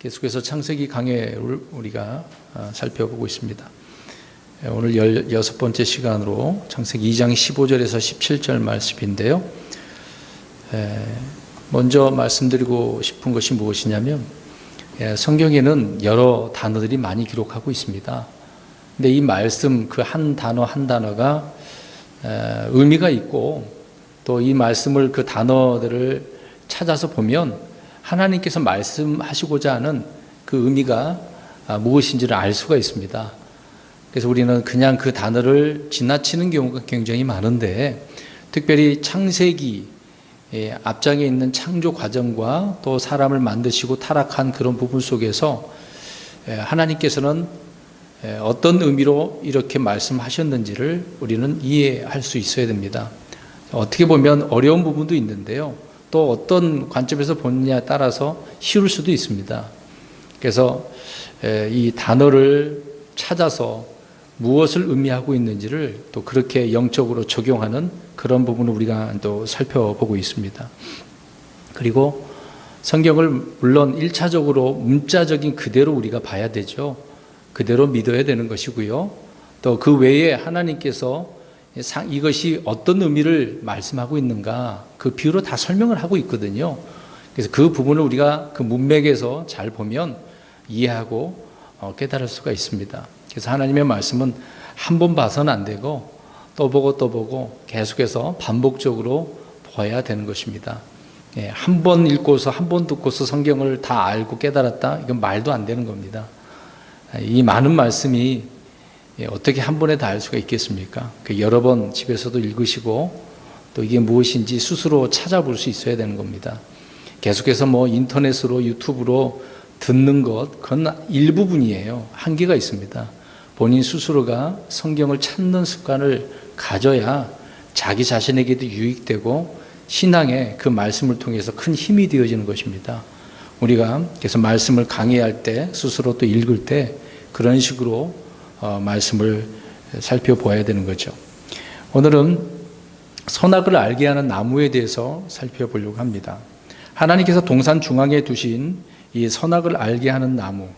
계속해서 창세기 강해를 우리가 살펴보고 있습니다. 오늘 16번째 시간으로 창세기 2장 15절에서 17절 말씀인데요. 먼저 말씀드리고 싶은 것이 무엇이냐면 성경에는 여러 단어들이 많이 기록하고 있습니다. 근데 이 말씀 그 한 단어 한 단어가 의미가 있고 또 이 말씀을 그 단어들을 찾아서 보면 하나님께서 말씀하시고자 하는 그 의미가 무엇인지를 알 수가 있습니다. 그래서 우리는 그냥 그 단어를 지나치는 경우가 굉장히 많은데 특별히 창세기 앞장에 있는 창조 과정과 또 사람을 만드시고 타락한 그런 부분 속에서 하나님께서는 어떤 의미로 이렇게 말씀하셨는지를 우리는 이해할 수 있어야 됩니다. 어떻게 보면 어려운 부분도 있는데요. 또 어떤 관점에서 보느냐에 따라서 쉬울 수도 있습니다. 그래서 이 단어를 찾아서 무엇을 의미하고 있는지를 또 그렇게 영적으로 적용하는 그런 부분을 우리가 또 살펴보고 있습니다. 그리고 성경을 물론 1차적으로 문자적인 그대로 우리가 봐야 되죠. 그대로 믿어야 되는 것이고요. 또 그 외에 하나님께서 이것이 어떤 의미를 말씀하고 있는가 그 비유로 다 설명을 하고 있거든요. 그래서 그 부분을 우리가 그 문맥에서 잘 보면 이해하고 깨달을 수가 있습니다. 그래서 하나님의 말씀은 한 번 봐서는 안 되고 또 보고 또 보고 계속해서 반복적으로 봐야 되는 것입니다. 한 번 읽고서 한 번 듣고서 성경을 다 알고 깨달았다? 이건 말도 안 되는 겁니다. 이 많은 말씀이 어떻게 한 번에 다 알 수가 있겠습니까? 여러 번 집에서도 읽으시고 또 이게 무엇인지 스스로 찾아볼 수 있어야 되는 겁니다. 계속해서 인터넷으로 유튜브로 듣는 것 그건 일부분이에요. 한계가 있습니다. 본인 스스로가 성경을 찾는 습관을 가져야 자기 자신에게도 유익되고 신앙에 그 말씀을 통해서 큰 힘이 되어지는 것입니다. 우리가 그래서 말씀을 강의할 때 스스로 또 읽을 때 그런 식으로 말씀을 살펴보아야 되는 거죠. 오늘은 선악을 알게 하는 나무에 대해서 살펴보려고 합니다. 하나님께서 동산 중앙에 두신 이 선악을 알게 하는 나무,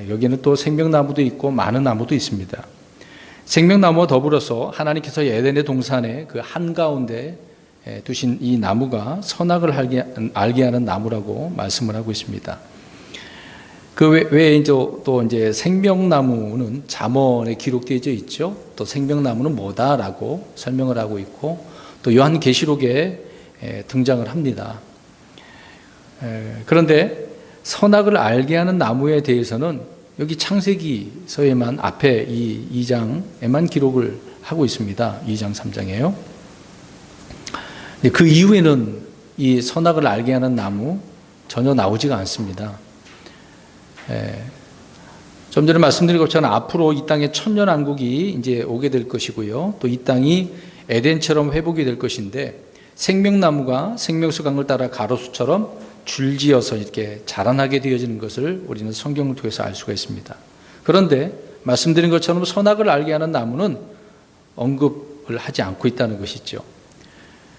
여기는 또 생명나무도 있고 많은 나무도 있습니다. 생명나무와 더불어서 하나님께서 에덴의 동산의 그 한가운데 두신 이 나무가 선악을 알게 하는 나무라고 말씀을 하고 있습니다. 그 외에 또 이제 생명나무는 잠언에 기록되어 있죠. 또 생명나무는 뭐다라고 설명을 하고 있고 또 요한계시록에 등장을 합니다. 그런데 선악을 알게 하는 나무에 대해서는 여기 창세기서에만 앞에 이 2장에만 기록을 하고 있습니다. 2장 3장에요. 그 이후에는 이 선악을 알게 하는 나무 전혀 나오지가 않습니다. 좀 전에 말씀드린 것처럼 앞으로 이 땅에 천년왕국이 이제 오게 될 것이고요. 또 이 땅이 에덴처럼 회복이 될 것인데 생명나무가 생명수강을 따라 가로수처럼 줄지어서 이렇게 자라나게 되어지는 것을 우리는 성경을 통해서 알 수가 있습니다. 그런데 말씀드린 것처럼 선악을 알게 하는 나무는 언급을 하지 않고 있다는 것이죠.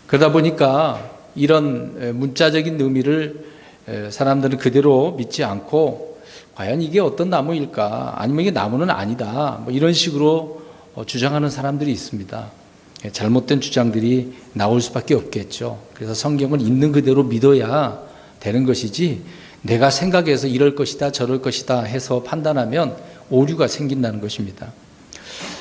그러다 보니까 이런 문자적인 의미를 사람들은 그대로 믿지 않고 과연 이게 어떤 나무일까? 아니면 이게 나무는 아니다. 이런 식으로 주장하는 사람들이 있습니다. 잘못된 주장들이 나올 수밖에 없겠죠. 그래서 성경을 있는 그대로 믿어야 되는 것이지 내가 생각해서 이럴 것이다 저럴 것이다 해서 판단하면 오류가 생긴다는 것입니다.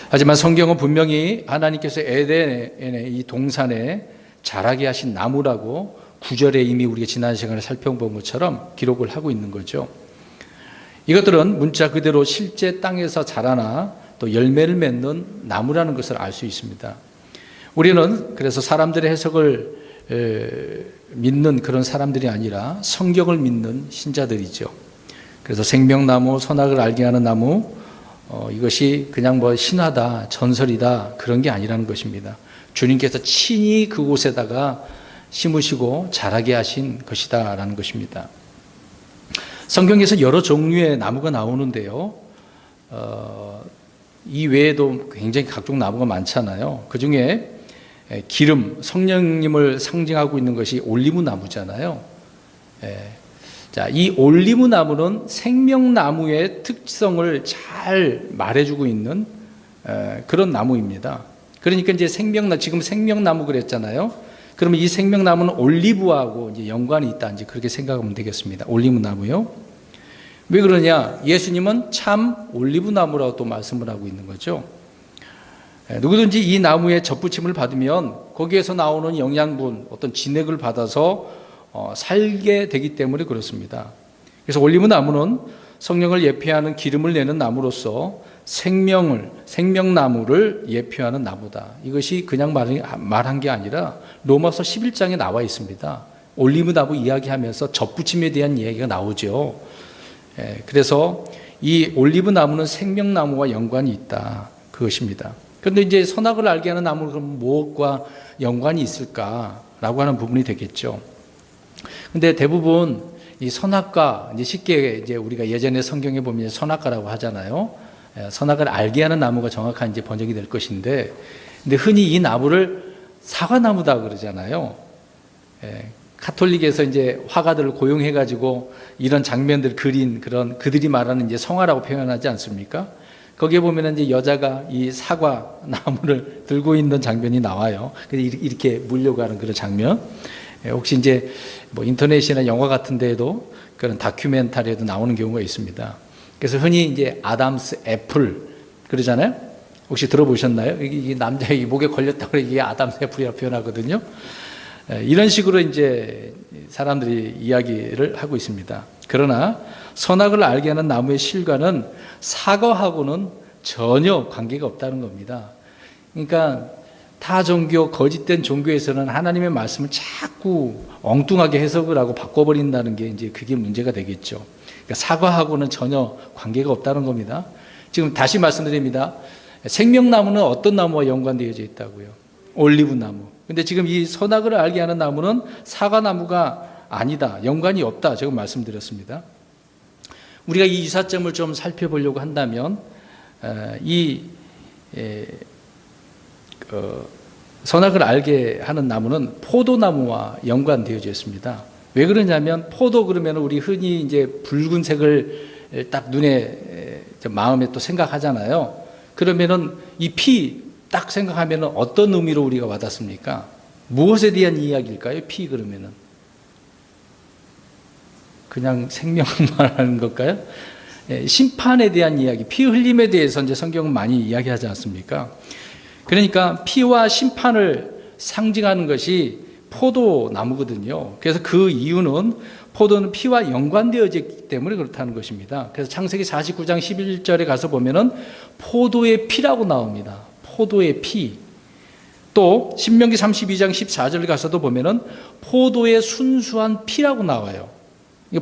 하지만 성경은 분명히 하나님께서 에덴의 이 동산에 자라게 하신 나무라고 9절에 이미 우리가 지난 시간에 살펴본 것처럼 기록을 하고 있는 거죠. 이것들은 문자 그대로 실제 땅에서 자라나 또 열매를 맺는 나무라는 것을 알 수 있습니다. 우리는 그래서 사람들의 해석을 믿는 그런 사람들이 아니라 성경을 믿는 신자들이죠. 그래서 생명나무, 선악을 알게 하는 나무, 이것이 그냥 신화다, 전설이다 그런 게 아니라는 것입니다. 주님께서 친히 그곳에다가 심으시고 자라게 하신 것이다라는 것입니다. 성경에서 여러 종류의 나무가 나오는데요. 이 외에도 굉장히 각종 나무가 많잖아요. 그 중에 기름, 성령님을 상징하고 있는 것이 올리브 나무잖아요. 자, 이 올리브 나무는 생명나무의 특성을 잘 말해주고 있는 그런 나무입니다. 그러니까 이제 지금 생명나무 그랬잖아요. 그러면 이 생명나무는 올리브하고 이제 연관이 있다, 이제 그렇게 생각하면 되겠습니다. 올리브 나무요. 왜 그러냐? 예수님은 참 올리브 나무라고 또 말씀을 하고 있는 거죠. 누구든지 이 나무에 접붙임을 받으면 거기에서 나오는 영양분, 어떤 진액을 받아서 살게 되기 때문에 그렇습니다. 그래서 올리브 나무는 성령을 예표하는 기름을 내는 나무로서 생명나무를 예표하는 나무다. 이것이 그냥 말한 게 아니라 로마서 11장에 나와 있습니다. 올리브 나무 이야기하면서 접붙임에 대한 이야기가 나오죠. 그래서 이 올리브 나무는 생명나무와 연관이 있다, 그것입니다. 그런데 이제 선악을 알게 하는 나무는 그럼 무엇과 연관이 있을까라고 하는 부분이 되겠죠. 근데 대부분 이 선악과, 이제 쉽게 이제 우리가 예전에 성경에 보면 선악과라고 하잖아요. 선악을 알게 하는 나무가 정확한 이제 번역이 될 것인데, 근데 흔히 이 나무를 사과나무다 그러잖아요. 카톨릭에서 이제 화가들을 고용해가지고 이런 장면들 그린 그런 그들이 말하는 이제 성화라고 표현하지 않습니까? 거기에 보면 이제 여자가 이 사과 나무를 들고 있는 장면이 나와요. 이렇게 물려가는 그런 장면. 혹시 이제 뭐 인터넷이나 영화 같은 데에도 그런 다큐멘터리에도 나오는 경우가 있습니다. 그래서 흔히 이제 아담스 애플 그러잖아요. 혹시 들어보셨나요? 이게 남자의 목에 걸렸다고 이게 아담스 애플이라고 표현하거든요. 이런 식으로 이제 사람들이 이야기를 하고 있습니다. 그러나 선악을 알게 하는 나무의 실과는 사과하고는 전혀 관계가 없다는 겁니다. 그러니까 타 종교, 거짓된 종교에서는 하나님의 말씀을 자꾸 엉뚱하게 해석을 하고 바꿔버린다는 게 이제 그게 문제가 되겠죠. 그러니까 사과하고는 전혀 관계가 없다는 겁니다. 지금 다시 말씀드립니다. 생명나무는 어떤 나무와 연관되어져 있다고요? 올리브 나무. 근데 지금 이 선악을 알게 하는 나무는 사과나무가 아니다, 연관이 없다, 제가 말씀드렸습니다. 우리가 이 이사점을 좀 살펴보려고 한다면 선악을 알게 하는 나무는 포도나무와 연관되어져 있습니다. 왜 그러냐면 포도 그러면 우리 흔히 이제 붉은색을 딱 눈에 마음에 또 생각하잖아요. 그러면은 이 피 딱 생각하면은 어떤 의미로 우리가 와닿습니까? 무엇에 대한 이야기일까요? 피 그러면은 그냥 생명만 하는 걸까요? 심판에 대한 이야기, 피 흘림에 대해서 이제 성경은 많이 이야기하지 않습니까? 그러니까 피와 심판을 상징하는 것이 포도나무거든요. 그래서 그 이유는 포도는 피와 연관되어져 있기 때문에 그렇다는 것입니다. 그래서 창세기 49장 11절에 가서 보면은 포도의 피라고 나옵니다. 포도의 피. 또 신명기 32장 14절 가서도 보면은 포도의 순수한 피라고 나와요.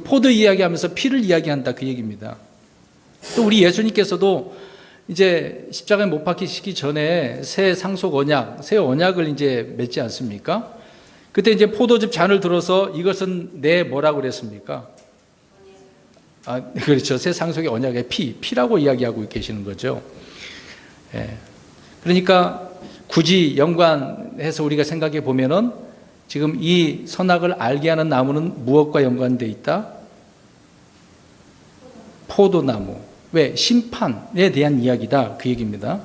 포도 이야기하면서 피를 이야기한다, 그 얘기입니다. 또 우리 예수님께서도 이제 십자가에 못 박히시기 전에 새 상속 언약, 새 언약을 이제 맺지 않습니까? 그때 이제 포도즙 잔을 들어서 이것은 내 뭐라고 그랬습니까? 그렇죠. 새 상속의 언약의 피라고 이야기하고 계시는 거죠. 그러니까 굳이 연관해서 우리가 생각해 보면은 지금 이 선악을 알게 하는 나무는 무엇과 연관되어 있다? 포도나무. 왜? 심판에 대한 이야기다, 그 얘기입니다.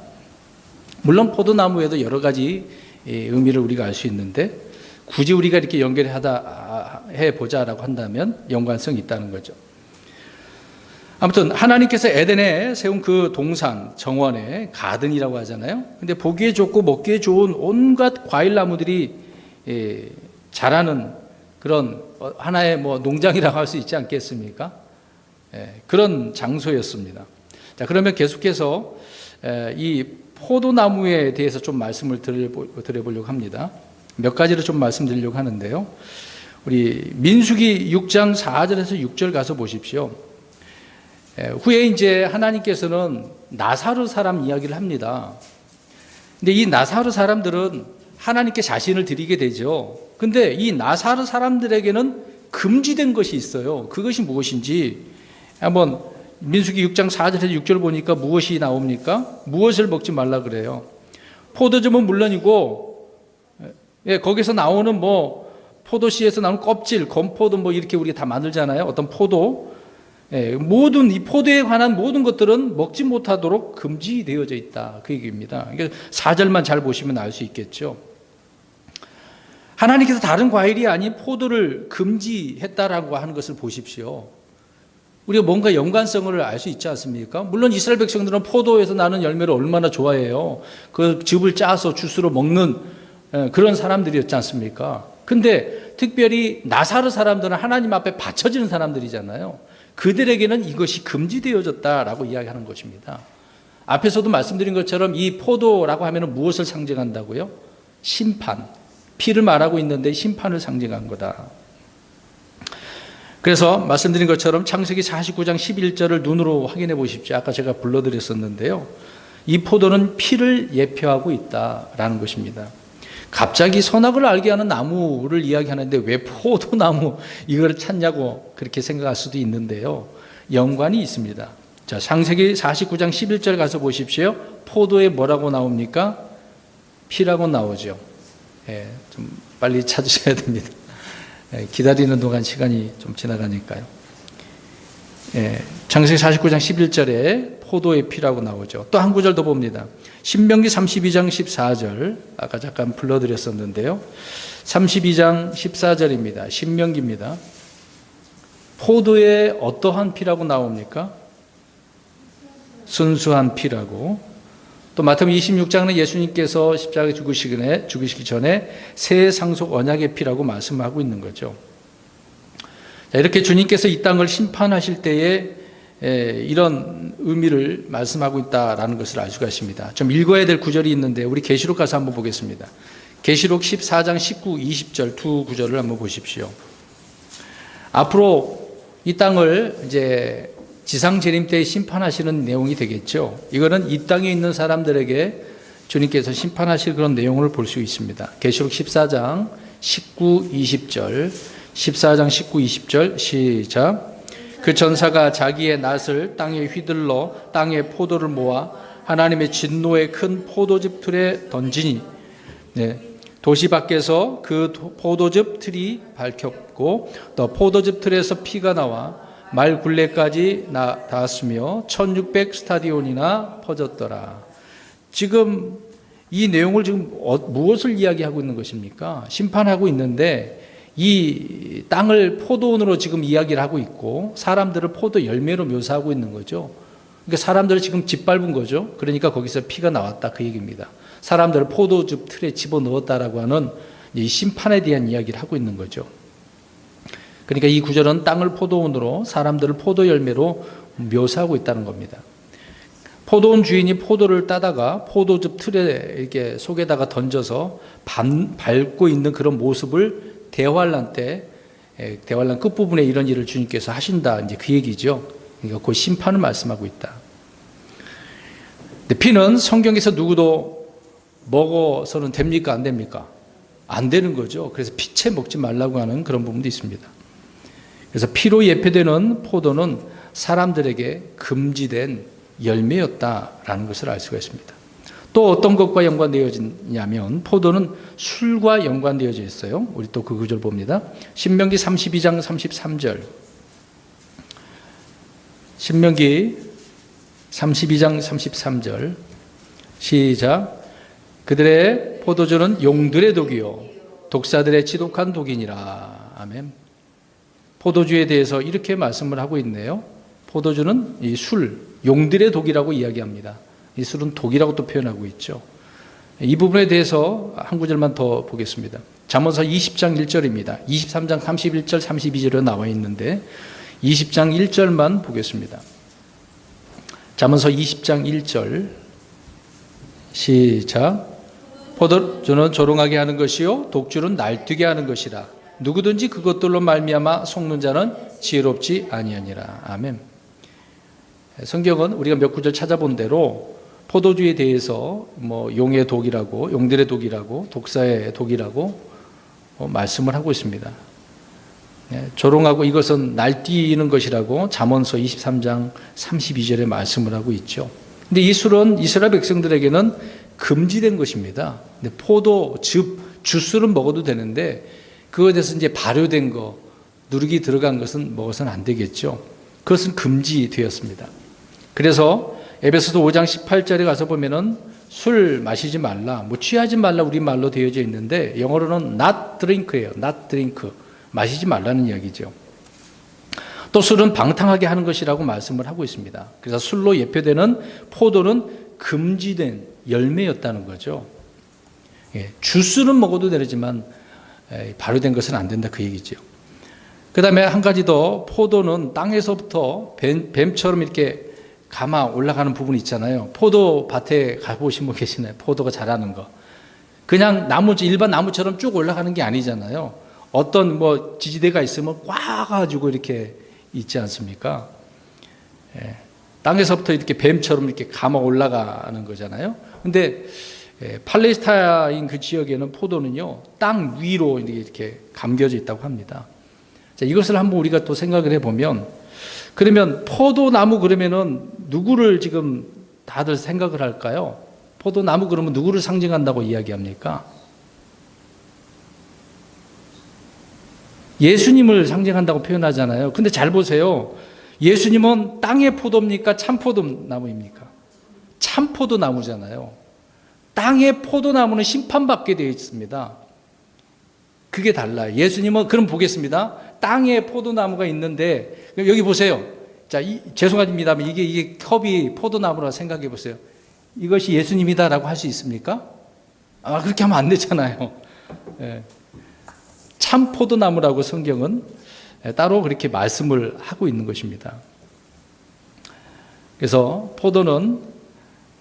물론 포도나무에도 여러 가지 의미를 우리가 알 수 있는데 굳이 우리가 이렇게 연결해 보자라고 한다면 연관성이 있다는 거죠. 아무튼 하나님께서 에덴에 세운 그 동산, 정원에 가든이라고 하잖아요. 근데 보기에 좋고 먹기에 좋은 온갖 과일나무들이 자라는 그런 하나의 뭐 농장이라고 할 수 있지 않겠습니까? 그런 장소였습니다. 자, 그러면 계속해서 이 포도나무에 대해서 좀 말씀을 드려보려고 합니다. 몇 가지를 좀 말씀드리려고 하는데요. 우리 민수기 6장 4절에서 6절 가서 보십시오. 후에 이제 하나님께서는 나사로 사람 이야기를 합니다. 근데 이 나사로 사람들은 하나님께 자신을 드리게 되죠. 근데 이 나사로 사람들에게는 금지된 것이 있어요. 그것이 무엇인지 한번 민수기 6장 4절에서 6절 보니까 무엇이 나옵니까? 무엇을 먹지 말라 그래요. 포도즙은 물론이고 거기서 나오는 뭐 포도씨에서 나오는 껍질, 건포도 뭐 이렇게 우리가 다 만들잖아요. 어떤 포도. 모든 이 포도에 관한 모든 것들은 먹지 못하도록 금지되어져 있다. 그 얘기입니다. 그러니까 4절만 잘 보시면 알 수 있겠죠. 하나님께서 다른 과일이 아닌 포도를 금지했다라고 하는 것을 보십시오. 우리가 뭔가 연관성을 알 수 있지 않습니까? 물론 이스라엘 백성들은 포도에서 나는 열매를 얼마나 좋아해요. 그 즙을 짜서 주스로 먹는 그런 사람들이었지 않습니까? 근데 특별히 나사르 사람들은 하나님 앞에 바쳐지는 사람들이잖아요. 그들에게는 이것이 금지되어졌다라고 이야기하는 것입니다. 앞에서도 말씀드린 것처럼 이 포도라고 하면 무엇을 상징한다고요? 심판. 피를 말하고 있는데 심판을 상징한 거다. 그래서 말씀드린 것처럼 창세기 49장 11절을 눈으로 확인해 보십시오. 아까 제가 불러드렸었는데요. 이 포도는 피를 예표하고 있다라는 것입니다. 갑자기 선악을 알게 하는 나무를 이야기하는데 왜 포도나무 이걸 찾냐고 그렇게 생각할 수도 있는데요. 연관이 있습니다. 자, 창세기 49장 11절 가서 보십시오. 포도에 뭐라고 나옵니까? 피라고 나오죠. 좀 빨리 찾으셔야 됩니다. 기다리는 동안 시간이 좀 지나가니까요. 창세기 49장 11절에 포도의 피라고 나오죠. 또 한 구절 더 봅니다. 신명기 32장 14절 아까 잠깐 불러드렸었는데요. 32장 14절입니다. 신명기입니다. 포도의 어떠한 피라고 나옵니까? 순수한 피라고. 또 마태복음 26장은 예수님께서 십자가에 죽으시기 전에 새 상속 언약의 피라고 말씀하고 있는 거죠. 자, 이렇게 주님께서 이 땅을 심판하실 때에 이런 의미를 말씀하고 있다라는 것을 알 수가 있습니다. 좀 읽어야 될 구절이 있는데 우리 계시록 가서 한번 보겠습니다. 계시록 14장 19, 20절 두 구절을 한번 보십시오. 앞으로 이 땅을 이제 지상 재림 때 심판하시는 내용이 되겠죠. 이거는 이 땅에 있는 사람들에게 주님께서 심판하실 그런 내용을 볼 수 있습니다. 계시록 14장 19, 20절 14장 19, 20절 시작. 그 전사가 자기의 낫을 땅에 휘둘러 땅의 포도를 모아 하나님의 진노의 큰 포도즙 틀에 던지니 도시 밖에서 그 포도즙 틀이 밝혔고 또 포도즙 틀에서 피가 나와 말 굴레까지 닿았으며 1600 스타디온이나 퍼졌더라. 지금 이 내용을 지금 무엇을 이야기하고 있는 것입니까? 심판하고 있는데 이 땅을 포도원으로 지금 이야기를 하고 있고 사람들을 포도 열매로 묘사하고 있는 거죠. 그러니까 사람들을 지금 짓밟은 거죠. 그러니까 거기서 피가 나왔다 그 얘기입니다. 사람들을 포도즙 틀에 집어넣었다라고 하는 이 심판에 대한 이야기를 하고 있는 거죠. 그러니까 이 구절은 땅을 포도원으로 사람들을 포도 열매로 묘사하고 있다는 겁니다. 포도원 주인이 포도를 따다가 포도즙 틀에 이렇게 속에다가 던져서 밟고 있는 그런 모습을 대환란 때, 대환란 끝부분에 이런 일을 주님께서 하신다. 이제 그 얘기죠. 그러니까 그 심판을 말씀하고 있다. 근데 피는 성경에서 누구도 먹어서는 됩니까? 안 됩니까? 안 되는 거죠. 그래서 피채 먹지 말라고 하는 그런 부분도 있습니다. 그래서 피로 예표되는 포도는 사람들에게 금지된 열매였다라는 것을 알 수가 있습니다. 또 어떤 것과 연관되어지냐면 포도는 술과 연관되어져 있어요. 우리 또 그 구절 봅니다. 신명기 32장 33절. 신명기 32장 33절 시작. 그들의 포도주는 용들의 독이요 독사들의 지독한 독이니라. 아멘. 포도주에 대해서 이렇게 말씀을 하고 있네요. 포도주는 이 술, 용들의 독이라고 이야기합니다. 이 술은 독이라고 또 표현하고 있죠. 이 부분에 대해서 한 구절만 더 보겠습니다. 잠언서 20장 1절입니다. 23장 31절 32절에 나와 있는데 20장 1절만 보겠습니다. 잠언서 20장 1절 시작. 포도주는 조롱하게 하는 것이요 독주는 날뛰게 하는 것이라. 누구든지 그것들로 말미암아 속는 자는 지혜롭지 아니하니라. 아멘. 성경은 우리가 몇 구절 찾아본 대로 포도주에 대해서 뭐 용의 독이라고, 용들의 독이라고, 독사의 독이라고 말씀을 하고 있습니다. 조롱하고 이것은 날뛰는 것이라고 잠언서 23장 32절에 말씀을 하고 있죠. 근데 이 술은 이스라엘 백성들에게는 금지된 것입니다. 근데 포도즙, 주스는 먹어도 되는데 그거에 대해서 이제 발효된 거, 누룩이 들어간 것은 먹어서는 안 되겠죠. 그것은 금지되었습니다. 그래서 에베소서 5장 18절에 가서 보면은 술 마시지 말라, 뭐 취하지 말라 우리말로 되어져 있는데 영어로는 not drink예요. not drink. 마시지 말라는 이야기죠. 또 술은 방탕하게 하는 것이라고 말씀을 하고 있습니다. 그래서 술로 예표되는 포도는 금지된 열매였다는 거죠. 주스는 먹어도 되지만 발효된 것은 안 된다 그 얘기죠. 그 다음에 한 가지 더, 포도는 땅에서부터 뱀처럼 이렇게 감아 올라가는 부분이 있잖아요. 포도밭에 가보신 분 계시나요? 포도가 자라는 거. 그냥 나무, 일반 나무처럼 쭉 올라가는 게 아니잖아요. 어떤 뭐 지지대가 있으면 꽉 가지고 이렇게 있지 않습니까? 땅에서부터 이렇게 뱀처럼 이렇게 감아 올라가는 거잖아요. 근데 팔레스타인 그 지역에는 포도는요, 땅 위로 이렇게 감겨져 있다고 합니다. 자, 이것을 한번 우리가 또 생각을 해보면, 그러면 포도나무 그러면은 누구를 지금 다들 생각을 할까요? 포도나무 그러면 누구를 상징한다고 이야기합니까? 예수님을 상징한다고 표현하잖아요. 근데 잘 보세요. 예수님은 땅의 포도입니까? 참포도나무입니까? 참포도나무잖아요. 땅의 포도나무는 심판받게 되어 있습니다. 그게 달라요. 예수님은, 그럼 보겠습니다. 땅에 포도나무가 있는데, 여기 보세요. 자, 죄송합니다만 이게 컵이 포도나무라 생각해 보세요. 이것이 예수님이다라고 할 수 있습니까? 그렇게 하면 안 되잖아요. 참 포도나무라고 성경은 따로 그렇게 말씀을 하고 있는 것입니다. 그래서 포도는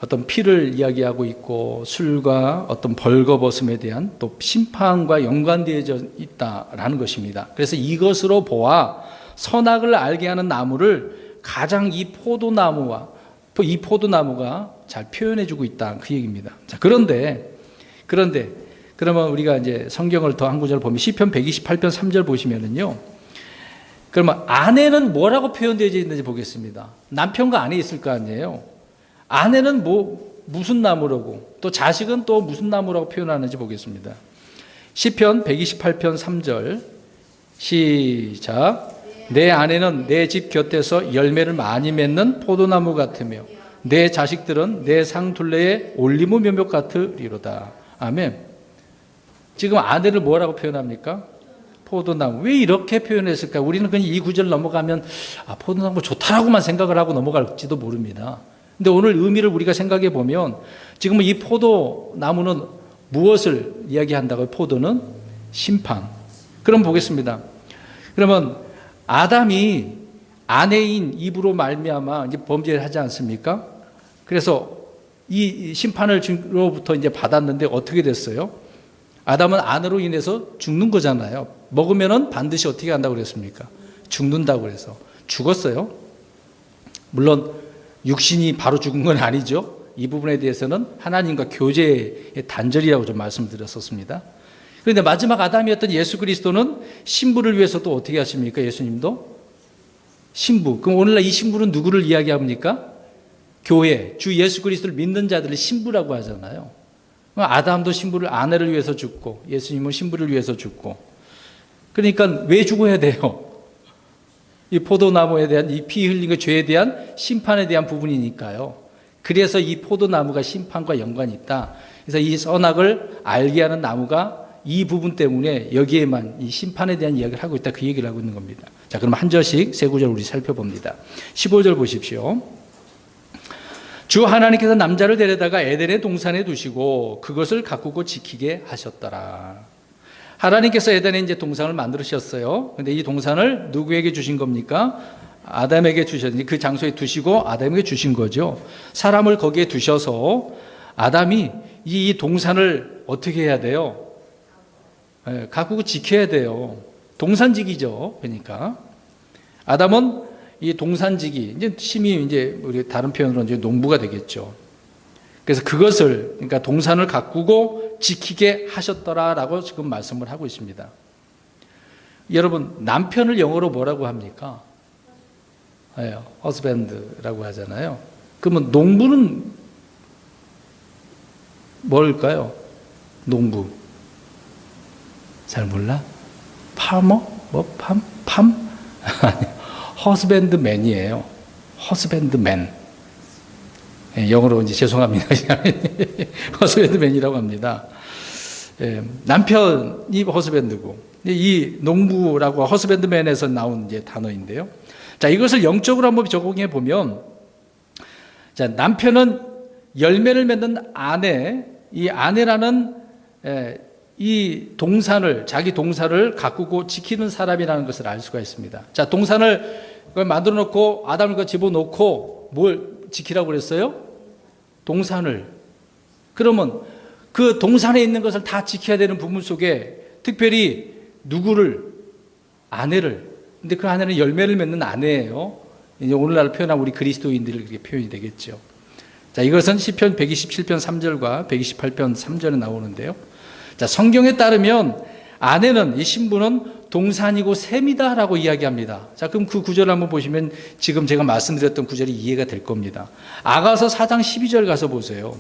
어떤 피를 이야기하고 있고 술과 어떤 벌거벗음에 대한 또 심판과 연관되어져 있다라는 것입니다. 그래서 이것으로 보아 선악을 알게 하는 나무를 가장 이 포도나무가 잘 표현해주고 있다 그 얘기입니다. 자, 그런데 그러면 우리가 이제 성경을 더 한 구절 보면 시편 128편 3절 보시면은요. 그러면 아내는 뭐라고 표현되어 있는지 보겠습니다. 남편과 아내 있을 거 아니에요. 아내는 무슨 나무라고, 또 자식은 또 무슨 나무라고 표현하는지 보겠습니다. 시편 128편 3절 시작. 내 아내는 내 집 곁에서 열매를 많이 맺는 포도나무 같으며 내 자식들은 내 상둘레의 올리브 묘목 같으리로다. 아멘. 지금 아내를 뭐라고 표현합니까? 포도나무. 왜 이렇게 표현했을까? 우리는 그냥 이 구절 넘어가면 포도나무 좋다라고만 생각을 하고 넘어갈지도 모릅니다. 근데 오늘 의미를 우리가 생각해 보면 지금 이 포도나무는 무엇을 이야기한다고요? 포도는 심판. 그럼 보겠습니다. 그러면 아담이 아내인 이브로 말미암아 이제 범죄를 하지 않습니까? 그래서 이 심판을로부터 이제 받았는데 어떻게 됐어요? 아담은 아내로 인해서 죽는 거잖아요. 먹으면은 반드시 어떻게 한다고 그랬습니까? 죽는다고 그래서 죽었어요. 물론 육신이 바로 죽은 건 아니죠. 이 부분에 대해서는 하나님과 교제의 단절이라고 좀 말씀드렸었습니다. 그런데 마지막 아담이었던 예수 그리스도는 신부를 위해서 또 어떻게 하십니까? 예수님도 신부. 그럼 오늘날 이 신부는 누구를 이야기합니까? 교회, 주 예수 그리스도를 믿는 자들을 신부라고 하잖아요. 아담도 신부를 아내를 위해서 죽고 예수님은 신부를 위해서 죽고. 그러니까 왜 죽어야 돼요? 이 포도나무에 대한 이 피 흘린 죄에 대한 심판에 대한 부분이니까요. 그래서 이 포도나무가 심판과 연관이 있다. 그래서 이 선악을 알게 하는 나무가 이 부분 때문에 여기에만 이 심판에 대한 이야기를 하고 있다. 그 얘기를 하고 있는 겁니다. 자, 그럼 한 절씩 세 구절 우리 살펴봅니다. 15절 보십시오. 주 하나님께서 남자를 데려다가 에덴의 동산에 두시고 그것을 가꾸고 지키게 하셨더라. 하나님께서 에덴에 이제 동산을 만드셨어요. 근데 이 동산을 누구에게 주신 겁니까? 아담에게 주셨는데 그 장소에 두시고 아담에게 주신 거죠. 사람을 거기에 두셔서 아담이 이 동산을 어떻게 해야 돼요? 가꾸고 지켜야 돼요. 동산지기죠. 그러니까 아담은 이 동산지기, 이제 심히 이제 우리 다른 표현으로 이제 농부가 되겠죠. 그래서 그것을, 그러니까 동산을 가꾸고 지키게 하셨더라라고 지금 말씀을 하고 있습니다. 여러분, 남편을 영어로 뭐라고 합니까? husband라고 하잖아요. 그러면 농부는 뭘까요? 농부. 잘 몰라? 파머? 팜? 허스밴드맨이에요. 허스밴드맨. 영어로 이제 죄송합니다. 허스밴드맨이라고 합니다. 남편이 허스밴드고, 이 농부라고 허스밴드맨에서 나온 이제 단어인데요. 자, 이것을 영적으로 한번 적용해 보면, 자, 남편은 열매를 맺는 아내, 이 아내라는 이 동산을, 자기 동산을 가꾸고 지키는 사람이라는 것을 알 수가 있습니다. 자, 동산을 만들어 놓고 아담을 그 집어넣고 뭘 지키라고 그랬어요? 동산을. 그러면 그 동산에 있는 것을 다 지켜야 되는 부분 속에 특별히 누구를? 아내를. 근데 그 아내는 열매를 맺는 아내예요. 이제 오늘날 표현하면 우리 그리스도인들이 그렇게 표현이 되겠죠. 자, 이것은 시편 127편 3절과 128편 3절에 나오는데요. 자, 성경에 따르면 아내는, 이 신부는 동산이고 샘이다라고 이야기합니다. 자, 그럼 그 구절을 한번 보시면 지금 제가 말씀드렸던 구절이 이해가 될 겁니다. 아가서 4장 12절 가서 보세요.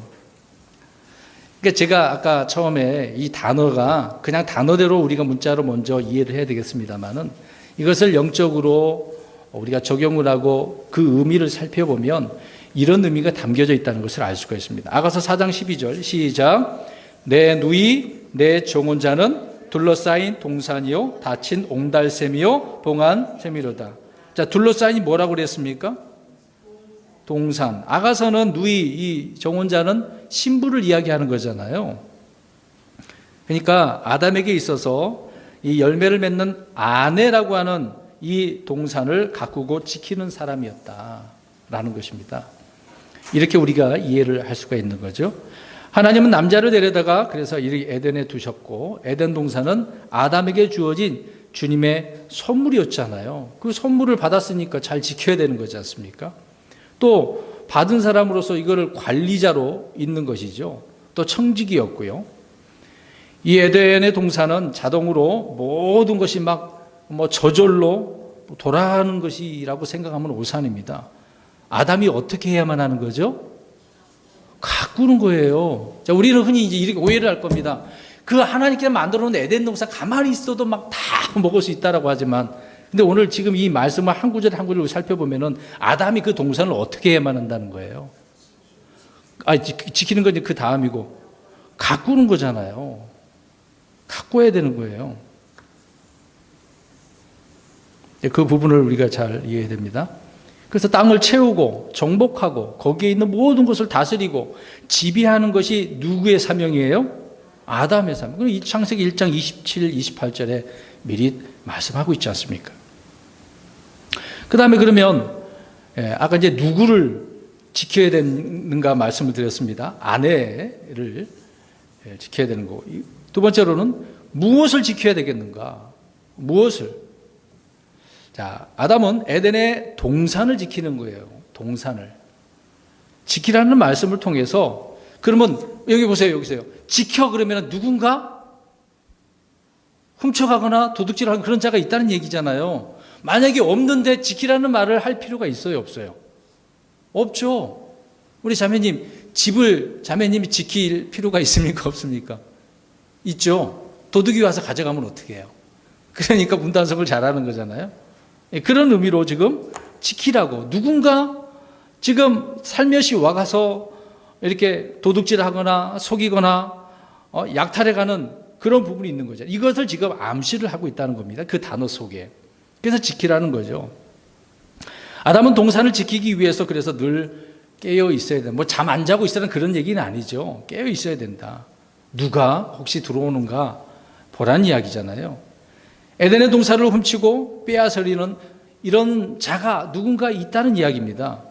그러니까 제가 아까 처음에 이 단어가 그냥 단어대로 우리가 문자로 먼저 이해를 해야 되겠습니다만은 이것을 영적으로 우리가 적용을 하고 그 의미를 살펴보면 이런 의미가 담겨져 있다는 것을 알 수가 있습니다. 아가서 4장 12절 시작. 내 누이 내 정혼자는 둘러싸인 동산이요 닫힌 옹달샘이요 봉한 샘이로다. 자, 둘러싸인이 뭐라고 그랬습니까? 동산. 아가서는 누이, 이 정혼자는 신부를 이야기하는 거잖아요. 그러니까 아담에게 있어서 이 열매를 맺는 아내라고 하는 이 동산을 가꾸고 지키는 사람이었다라는 것입니다. 이렇게 우리가 이해를 할 수가 있는 거죠. 하나님은 남자를 데려다가 그래서 이렇게 에덴에 두셨고, 에덴 동산은 아담에게 주어진 주님의 선물이었잖아요. 그 선물을 받았으니까 잘 지켜야 되는 거지 않습니까? 또 받은 사람으로서 이거를 관리자로 있는 것이죠. 또 청지기였고요. 이 에덴의 동산은 자동으로 모든 것이 막 저절로 돌아가는 것이라고 생각하면 오산입니다. 아담이 어떻게 해야만 하는 거죠? 가꾸는 거예요. 자, 우리는 흔히 이제 이렇게 오해를 할 겁니다. 그 하나님께서 만들어 놓은 에덴 동산 가만히 있어도 막 다 먹을 수 있다라고 하지만, 근데 오늘 지금 이 말씀을 한 구절 한 구절을 살펴보면은 아담이 그 동산을 어떻게 해야만 한다는 거예요. 지키는 건 이제 그 다음이고, 가꾸는 거잖아요. 가꿔야 되는 거예요. 그 부분을 우리가 잘 이해해야 됩니다. 그래서 땅을 채우고 정복하고 거기에 있는 모든 것을 다스리고 지배하는 것이 누구의 사명이에요? 아담의 사명. 그럼 이 창세기 1장 27, 28절에 미리 말씀하고 있지 않습니까? 그 다음에 그러면 아까 이제 누구를 지켜야 되는가 말씀을 드렸습니다. 아내를 지켜야 되는 거고, 두 번째로는 무엇을 지켜야 되겠는가? 무엇을? 자, 아담은 에덴의 동산을 지키는 거예요. 동산을. 지키라는 말씀을 통해서, 그러면 여기 보세요, 여기세요. 지켜 그러면 누군가 훔쳐가거나 도둑질하는 그런 자가 있다는 얘기잖아요. 만약에 없는데 지키라는 말을 할 필요가 있어요, 없어요? 없죠. 우리 자매님, 집을 자매님이 지킬 필요가 있습니까, 없습니까? 있죠. 도둑이 와서 가져가면 어떻게 해요? 그러니까 문단속을 잘하는 거잖아요. 그런 의미로 지금 지키라고, 누군가 지금 살며시 와가서 이렇게 도둑질하거나 속이거나 약탈해가는 그런 부분이 있는 거죠. 이것을 지금 암시를 하고 있다는 겁니다. 그 단어 속에. 그래서 지키라는 거죠. 아담은 동산을 지키기 위해서 그래서 늘 깨어 있어야 된다. 잠 안 자고 있으라는 그런 얘기는 아니죠. 깨어 있어야 된다. 누가 혹시 들어오는가 보라는 이야기잖아요. 에덴의 동산을 훔치고 빼앗으려는 이런 자가 누군가 있다는 이야기입니다.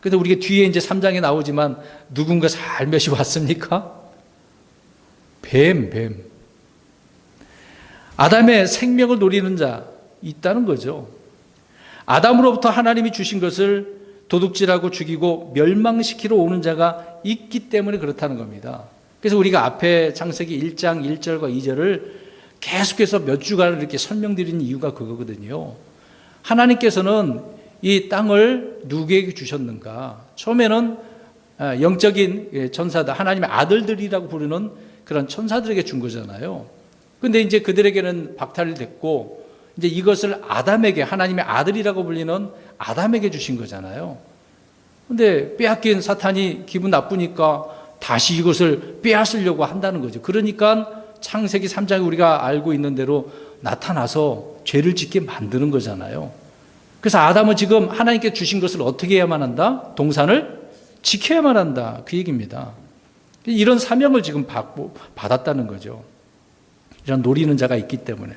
그런데 우리가 뒤에 이제 3장에 나오지만 누군가 살며시 왔습니까? 뱀. 아담의 생명을 노리는 자 있다는 거죠. 아담으로부터 하나님이 주신 것을 도둑질하고 죽이고 멸망시키러 오는 자가 있기 때문에 그렇다는 겁니다. 그래서 우리가 앞에 창세기 1장 1절과 2절을 계속해서 몇 주간 이렇게 설명드리는 이유가 그거거든요. 하나님께서는 이 땅을 누구에게 주셨는가? 처음에는 영적인 천사들, 하나님의 아들들이라고 부르는 그런 천사들에게 준 거잖아요. 근데 이제 그들에게는 박탈됐고 이제 이것을 아담에게, 하나님의 아들이라고 불리는 아담에게 주신 거잖아요. 근데 빼앗긴 사탄이 기분 나쁘니까 다시 이것을 빼앗으려고 한다는 거죠. 그러니까 창세기 3장에 우리가 알고 있는 대로 나타나서 죄를 짓게 만드는 거잖아요. 그래서 아담은 지금 하나님께 주신 것을 어떻게 해야만 한다? 동산을 지켜야만 한다. 그 얘기입니다. 이런 사명을 지금 받았다는 거죠. 이런 노리는 자가 있기 때문에.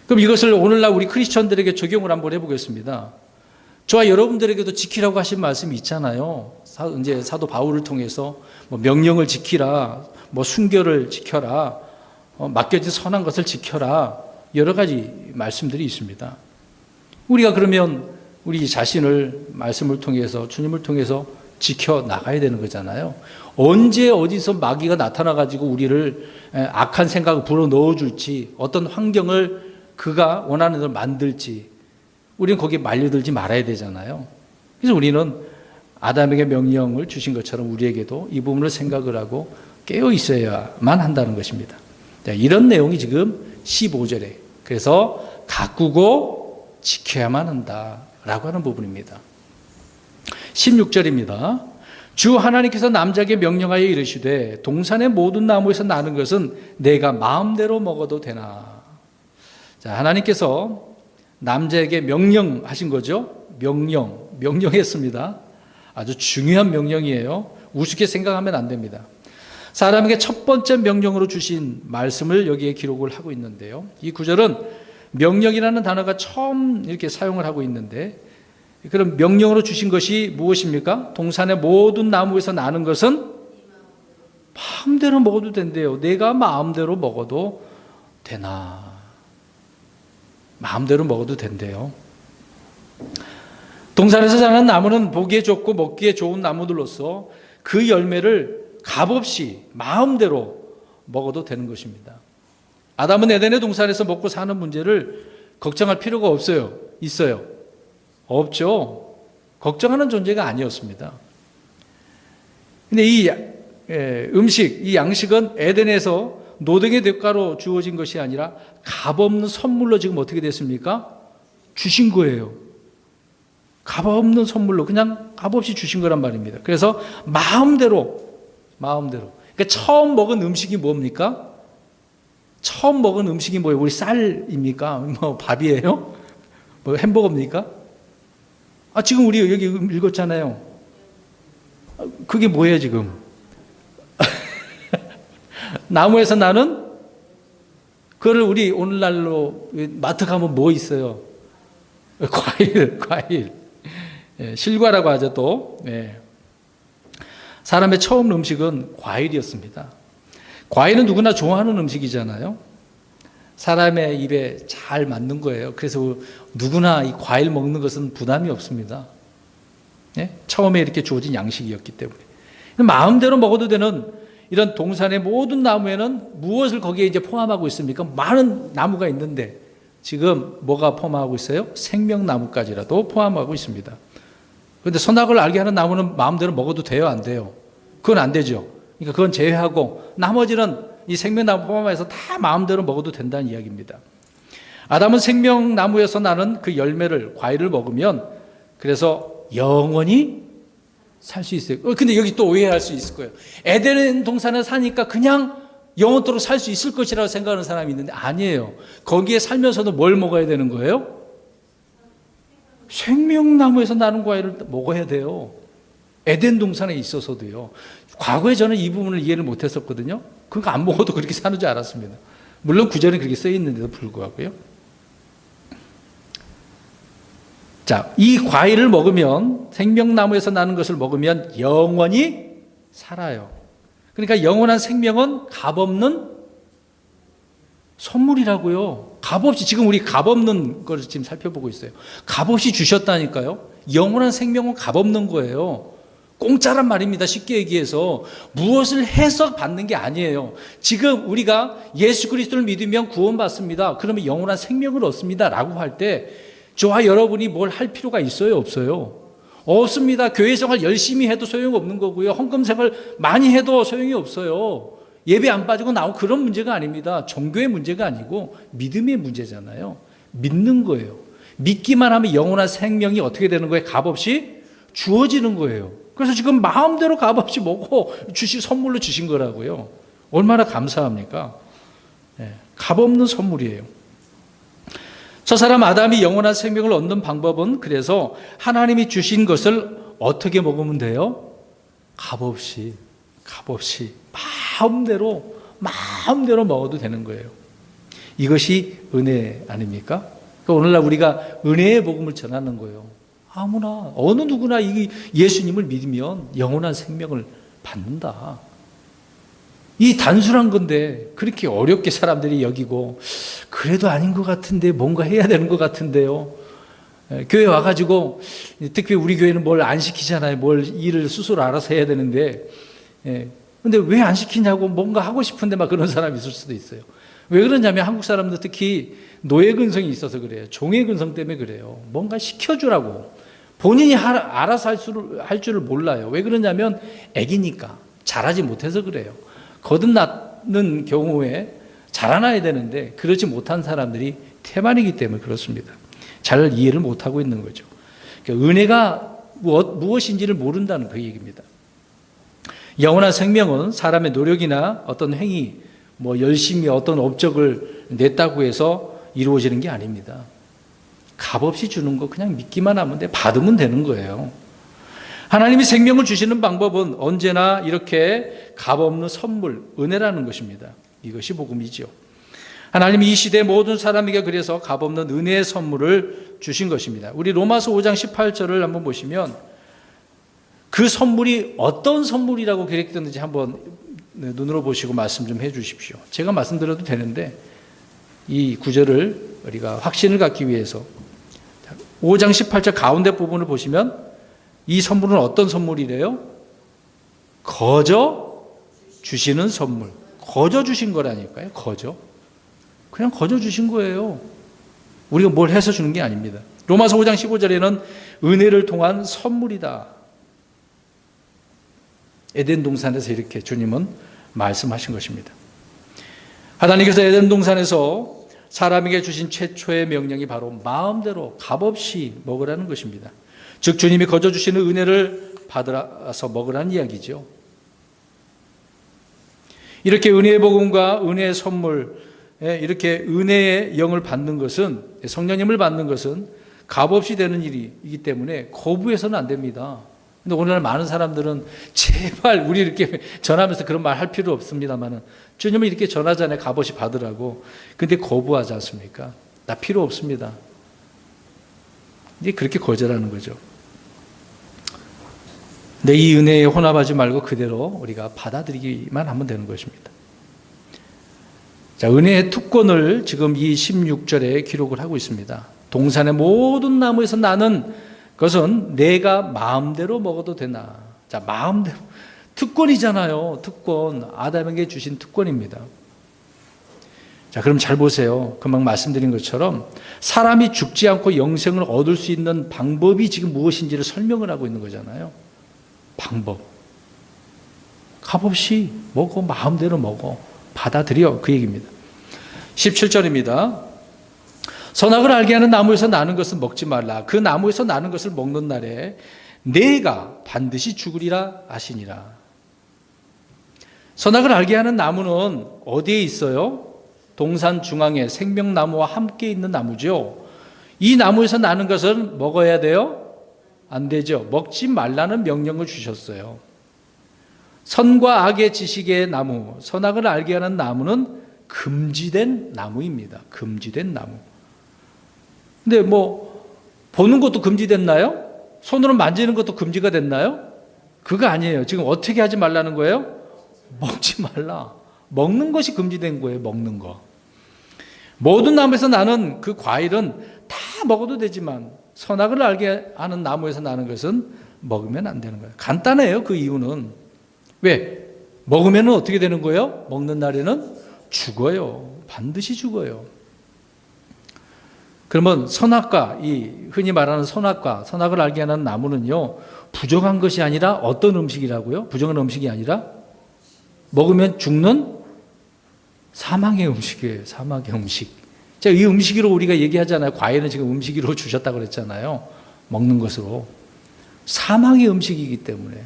그럼 이것을 오늘날 우리 크리스천들에게 적용을 한번 해보겠습니다. 저와 여러분들에게도 지키라고 하신 말씀이 있잖아요. 이제 사도 바울을 통해서 뭐 명령을 지키라, 뭐 순결을 지켜라, 맡겨진 선한 것을 지켜라, 여러 가지 말씀들이 있습니다. 우리가 그러면 우리 자신을 말씀을 통해서, 주님을 통해서 지켜 나가야 되는 거잖아요. 언제 어디서 마귀가 나타나가지고 우리를 악한 생각을 불어넣어줄지, 어떤 환경을 그가 원하는 대로 만들지, 우리는 거기에 말려들지 말아야 되잖아요. 그래서 우리는 아담에게 명령을 주신 것처럼 우리에게도 이 부분을 생각을 하고 깨어 있어야만 한다는 것입니다. 자, 이런 내용이 지금 15절에, 그래서 가꾸고 지켜야만 한다라고 하는 부분입니다. 16절입니다. 주 하나님께서 남자에게 명령하여 이르시되 동산의 모든 나무에서 나는 것은 내가 마음대로 먹어도 되나. 자, 하나님께서 남자에게 명령하신 거죠. 명령했습니다. 아주 중요한 명령이에요. 우습게 생각하면 안 됩니다. 사람에게 첫 번째 명령으로 주신 말씀을 여기에 기록을 하고 있는데요. 이 구절은 명령이라는 단어가 처음 이렇게 사용을 하고 있는데, 그럼 명령으로 주신 것이 무엇입니까? 동산의 모든 나무에서 나는 것은 마음대로 먹어도 된대요. 내가 마음대로 먹어도 되나. 마음대로 먹어도 된대요. 동산에서 자라는 나무는 보기에 좋고 먹기에 좋은 나무들로서 그 열매를 값없이 마음대로 먹어도 되는 것입니다. 아담은 에덴의 동산에서 먹고 사는 문제를 걱정할 필요가 없어요. 있어요? 없죠. 걱정하는 존재가 아니었습니다. 근데 이 음식, 이 양식은 에덴에서 노동의 대가로 주어진 것이 아니라 값없는 선물로 지금 어떻게 됐습니까? 주신 거예요. 값없는 선물로 그냥 값없이 주신 거란 말입니다. 그래서 마음대로. 그러니까 처음 먹은 음식이 뭡니까? 처음 먹은 음식이 뭐예요? 우리 쌀입니까? 뭐 밥이에요? 뭐 햄버거입니까? 지금 우리 여기 읽었잖아요. 그게 뭐예요, 지금? 나무에서 나는 그거를 우리 오늘날로 마트 가면 뭐 있어요? 과일. 실과라고 하죠, 또. 사람의 처음 음식은 과일이었습니다. 과일은 누구나 좋아하는 음식이잖아요. 사람의 입에 잘 맞는 거예요. 그래서 누구나 이 과일 먹는 것은 부담이 없습니다. 처음에 이렇게 주어진 양식이었기 때문에. 마음대로 먹어도 되는 이런 동산의 모든 나무에는 무엇을 거기에 이제 포함하고 있습니까? 많은 나무가 있는데 지금 뭐가 포함하고 있어요? 생명나무까지라도 포함하고 있습니다. 그런데 선악을 알게 하는 나무는 마음대로 먹어도 돼요, 안 돼요? 그건 안 되죠. 그러니까 그건 제외하고 나머지는 이 생명나무 포함해서 다 마음대로 먹어도 된다는 이야기입니다. 아담은 생명나무에서 나는 그 열매를, 과일을 먹으면 그래서 영원히 살 수 있어요. 근데 여기 또 오해할 수 있을 거예요. 에덴 동산에 사니까 그냥 영원토록 살 수 있을 것이라고 생각하는 사람이 있는데 아니에요. 거기에 살면서도 뭘 먹어야 되는 거예요? 생명나무에서 나는 과일을 먹어야 돼요. 에덴 동산에 있어서도요. 과거에 저는 이 부분을 이해를 못했었거든요. 그거 안 먹어도 그렇게 사는 줄 알았습니다. 물론 구절에 그렇게 써 있는데도 불구하고요. 자, 이 과일을 먹으면, 생명나무에서 나는 것을 먹으면 영원히 살아요. 그러니까 영원한 생명은 값없는 선물이라고요. 값없이, 지금 우리 값없는 걸 지금 살펴보고 있어요. 값없이 주셨다니까요. 영원한 생명은 값없는 거예요. 공짜란 말입니다. 쉽게 얘기해서 무엇을 해서 받는 게 아니에요. 지금 우리가 예수 그리스도를 믿으면 구원받습니다. 그러면 영원한 생명을 얻습니다. 라고 할 때 저와 여러분이 뭘 할 필요가 있어요? 없어요? 없습니다. 교회 생활 열심히 해도 소용없는 거고요. 헌금 생활 많이 해도 소용이 없어요. 예배 안 빠지고 나오고 그런 문제가 아닙니다. 종교의 문제가 아니고 믿음의 문제잖아요. 믿는 거예요. 믿기만 하면 영원한 생명이 어떻게 되는 거예요? 값없이 주어지는 거예요. 그래서 지금 마음대로 값없이 먹고 선물로 주신 거라고요. 얼마나 감사합니까? 값없는 선물이에요. 저 사람 아담이 영원한 생명을 얻는 방법은 그래서 하나님이 주신 것을 어떻게 먹으면 돼요? 값없이 마음대로 먹어도 되는 거예요. 이것이 은혜 아닙니까? 그러니까 오늘날 우리가 은혜의 복음을 전하는 거예요. 아무나 어느 누구나 이 예수님을 믿으면 영원한 생명을 받는다. 이 단순한 건데 그렇게 어렵게 사람들이 여기고 그래도 아닌 것 같은데 뭔가 해야 되는 것 같은데요. 교회 와가지고 특히 우리 교회는 뭘 안 시키잖아요. 뭘 일을 스스로 알아서 해야 되는데 근데 왜 안 시키냐고 뭔가 하고 싶은데 막 그런 사람이 있을 수도 있어요. 왜 그러냐면 한국 사람들 특히 노예 근성이 있어서 그래요. 종의 근성 때문에 그래요. 뭔가 시켜주라고. 본인이 알아서 할 줄을 몰라요. 왜 그러냐면 애기니까 잘하지 못해서 그래요. 거듭나는 경우에 자라나야 되는데 그렇지 못한 사람들이 태반이기 때문에 그렇습니다. 잘 이해를 못하고 있는 거죠. 그러니까 은혜가 무엇인지를 모른다는 그 얘기입니다. 영원한 생명은 사람의 노력이나 어떤 행위, 열심히 어떤 업적을 냈다고 해서 이루어지는 게 아닙니다. 값없이 주는 거 그냥 믿기만 하면 돼. 받으면 되는 거예요. 하나님이 생명을 주시는 방법은 언제나 이렇게 값없는 선물, 은혜라는 것입니다. 이것이 복음이죠. 하나님이 이 시대 모든 사람에게 그래서 값없는 은혜의 선물을 주신 것입니다. 우리 로마서 5장 18절을 한번 보시면 그 선물이 어떤 선물이라고 기록되는지 한번 눈으로 보시고 말씀 좀 해 주십시오. 제가 말씀드려도 되는데 이 구절을 우리가 확신을 갖기 위해서 5장 18절 가운데 부분을 보시면 이 선물은 어떤 선물이래요? 거저 주시는 선물. 거저 주신 거라니까요. 그냥 거저 주신 거예요. 우리가 뭘 해서 주는 게 아닙니다. 로마서 5장 15절에는 은혜를 통한 선물이다. 에덴 동산에서 이렇게 주님은 말씀하신 것입니다. 하나님께서 에덴 동산에서 사람에게 주신 최초의 명령이 바로 마음대로 값없이 먹으라는 것입니다. 즉 주님이 거저 주시는 은혜를 받아서 먹으라는 이야기죠. 이렇게 은혜의 복음과 은혜의 선물, 이렇게 은혜의 영을 받는 것은, 성령님을 받는 것은 값없이 되는 일이기 때문에 거부해서는 안 됩니다. 근데 오늘날 많은 사람들은 제발 우리 이렇게 전하면서 그런 말 할 필요 없습니다만은 주님은 이렇게 전하잖아요. 값없이 받으라고. 근데 거부하지 않습니까? 나 필요 없습니다. 이제 그렇게 거절하는 거죠. 근데 이 은혜에 혼합하지 말고 그대로 우리가 받아들이기만 하면 되는 것입니다. 자, 은혜의 특권을 지금 이 16절에 기록을 하고 있습니다. 동산의 모든 나무에서 나는 것은 내가 마음대로 먹어도 되나. 자, 마음대로. 특권이잖아요. 특권. 아담에게 주신 특권입니다. 자, 그럼 잘 보세요. 금방 말씀드린 것처럼 사람이 죽지 않고 영생을 얻을 수 있는 방법이 지금 무엇인지를 설명을 하고 있는 거잖아요. 방법. 값없이 먹어. 마음대로 먹어. 받아들여. 그 얘기입니다. 17절입니다. 선악을 알게 하는 나무에서 나는 것은 먹지 말라. 그 나무에서 나는 것을 먹는 날에 내가 반드시 죽으리라 하시니라. 선악을 알게 하는 나무는 어디에 있어요? 동산 중앙에 생명나무와 함께 있는 나무죠. 이 나무에서 나는 것은 먹어야 돼요? 안 되죠. 먹지 말라는 명령을 주셨어요. 선과 악의 지식의 나무, 선악을 알게 하는 나무는 금지된 나무입니다. 금지된 나무. 근데 보는 것도 금지됐나요? 손으로 만지는 것도 금지가 됐나요? 그거 아니에요. 지금 어떻게 하지 말라는 거예요? 먹지 말라. 먹는 것이 금지된 거예요. 먹는 거. 모든 나무에서 나는 그 과일은 다 먹어도 되지만 선악을 알게 하는 나무에서 나는 것은 먹으면 안 되는 거예요. 간단해요. 그 이유는. 왜? 먹으면 어떻게 되는 거예요? 먹는 날에는 죽어요. 반드시 죽어요. 그러면 선악과, 이 흔히 말하는 선악과 선악을 알게 하는 나무는요, 부정한 것이 아니라 어떤 음식이라고요? 부정한 음식이 아니라 먹으면 죽는 사망의 음식이에요. 사망의 음식. 자, 이 음식으로 우리가 얘기하잖아요. 과일은 지금 음식으로 주셨다고 그랬잖아요. 먹는 것으로. 사망의 음식이기 때문에.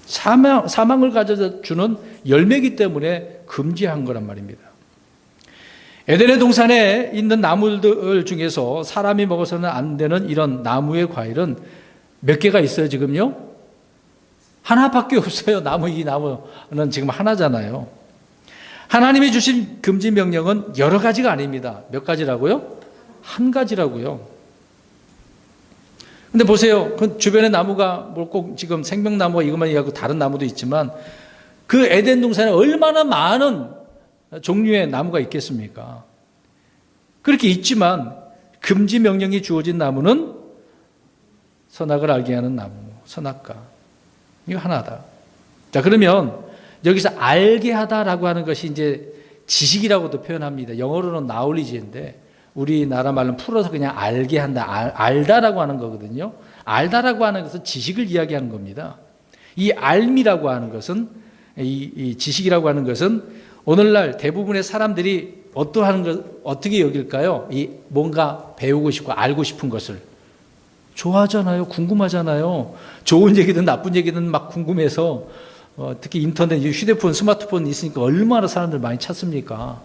사망을 가져다 주는 열매이기 때문에 금지한 거란 말입니다. 에덴의 동산에 있는 나무들 중에서 사람이 먹어서는 안 되는 이런 나무의 과일은 몇 개가 있어요, 지금요? 하나밖에 없어요. 이 나무는 지금 하나잖아요. 하나님이 주신 금지 명령은 여러 가지가 아닙니다. 몇 가지라고요? 한 가지라고요. 근데 보세요. 그 주변에 나무가 뭐 꼭 지금 생명나무가 이것만 얘기하고 다른 나무도 있지만 그 에덴 동산에 얼마나 많은 종류의 나무가 있겠습니까? 그렇게 있지만 금지 명령이 주어진 나무는 선악을 알게 하는 나무, 선악과. 이거 하나다. 자, 그러면 여기서 알게 하다라고 하는 것이 이제 지식이라고도 표현합니다. 영어로는 나올리지인데 우리나라 말로는 풀어서 그냥 알게 한다, 알다라고 하는 거거든요. 알다라고 하는 것은 지식을 이야기하는 겁니다. 이 알미라고 하는 것은, 이 지식이라고 하는 것은 오늘날 대부분의 사람들이 어떻게 여길까요? 이 뭔가 배우고 싶고 알고 싶은 것을 좋아하잖아요. 궁금하잖아요. 좋은 얘기든 나쁜 얘기든 막 궁금해서 특히 인터넷, 휴대폰, 스마트폰 있으니까 얼마나 사람들 많이 찾습니까?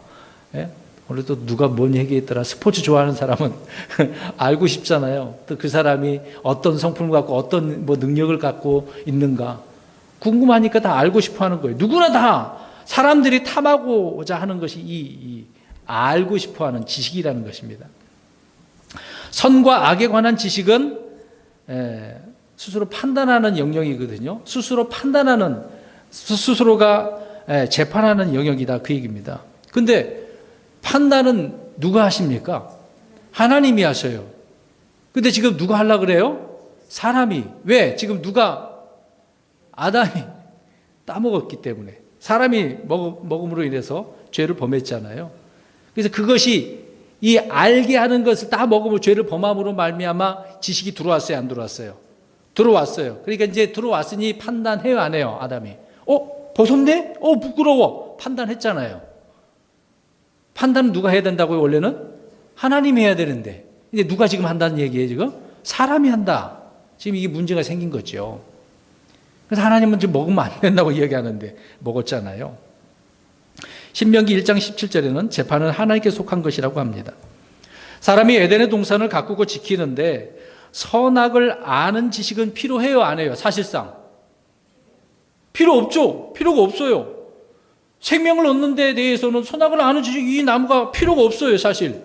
예? 오늘 또 누가 뭔 얘기했더라. 스포츠 좋아하는 사람은 알고 싶잖아요. 또 그 사람이 어떤 성품을 갖고 어떤 뭐 능력을 갖고 있는가. 궁금하니까 다 알고 싶어 하는 거예요. 누구나 다 사람들이 탐하고자 하는 것이 이 알고 싶어 하는 지식이라는 것입니다. 선과 악에 관한 지식은 스스로 판단하는 영역이거든요. 스스로가 재판하는 영역이다 그 얘기입니다. 근데 판단은 누가 하십니까? 하나님이 하셔요. 근데 지금 누가 하려고 그래요? 사람이. 왜? 지금 아담이 따먹었기 때문에. 사람이 먹음으로 인해서 죄를 범했잖아요. 그래서 그것이 이 알게 하는 것을 다 먹으면 죄를 범함으로 말미암아 지식이 들어왔어요, 안 들어왔어요? 들어왔어요. 그러니까 이제 들어왔으니 판단해요, 안 해요, 아담이? 벗었네? 부끄러워. 판단했잖아요. 판단은 누가 해야 된다고요, 원래는? 하나님이 해야 되는데. 근데 누가 지금 한다는 얘기예요, 지금? 사람이 한다. 지금 이게 문제가 생긴 거죠. 그래서 하나님은 지금 먹으면 안 된다고 이야기하는데 먹었잖아요. 신명기 1장 17절에는 재판은 하나님께 속한 것이라고 합니다. 사람이 에덴의 동산을 가꾸고 지키는데 선악을 아는 지식은 필요해요, 안 해요? 사실상 필요 없죠. 필요가 없어요. 생명을 얻는 데 대해서는 선악을 아는 지식, 이 나무가 필요가 없어요, 사실.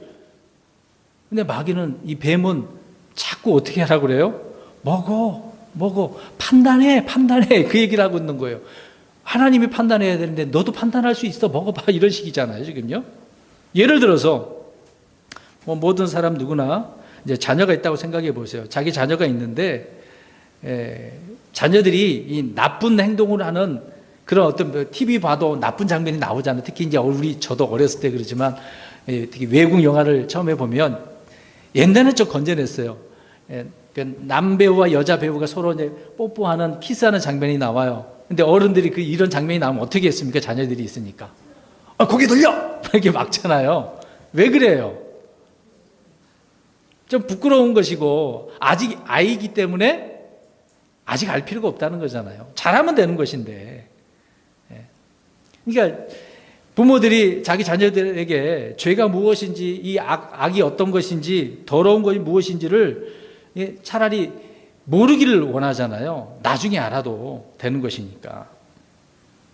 근데 마귀는, 이 뱀은 자꾸 어떻게 하라고 그래요? 먹어. 판단해. 그 얘기를 하고 있는 거예요. 하나님이 판단해야 되는데 너도 판단할 수 있어. 먹어봐. 이런 식이잖아요, 지금요. 예를 들어서 모든 사람 누구나 이제 자녀가 있다고 생각해 보세요. 자기 자녀가 있는데 자녀들이 이 나쁜 행동을 하는 그런 어떤 TV 봐도 나쁜 장면이 나오잖아요. 특히 이제 저도 어렸을 때 그러지만 특히 외국 영화를 처음에 보면 옛날에는 좀 건전했어요. 남배우와 여자 배우가 서로 이제 뽀뽀하는 키스하는 장면이 나와요. 근데 어른들이 이런 장면이 나오면 어떻게 했습니까? 자녀들이 있으니까. 고개 돌려! 이렇게 막잖아요. 왜 그래요? 좀 부끄러운 것이고, 아직 아이기 때문에 아직 알 필요가 없다는 거잖아요. 잘하면 되는 것인데. 그러니까 부모들이 자기 자녀들에게 죄가 무엇인지, 이 악이 어떤 것인지, 더러운 것이 무엇인지를 차라리 모르기를 원하잖아요. 나중에 알아도 되는 것이니까.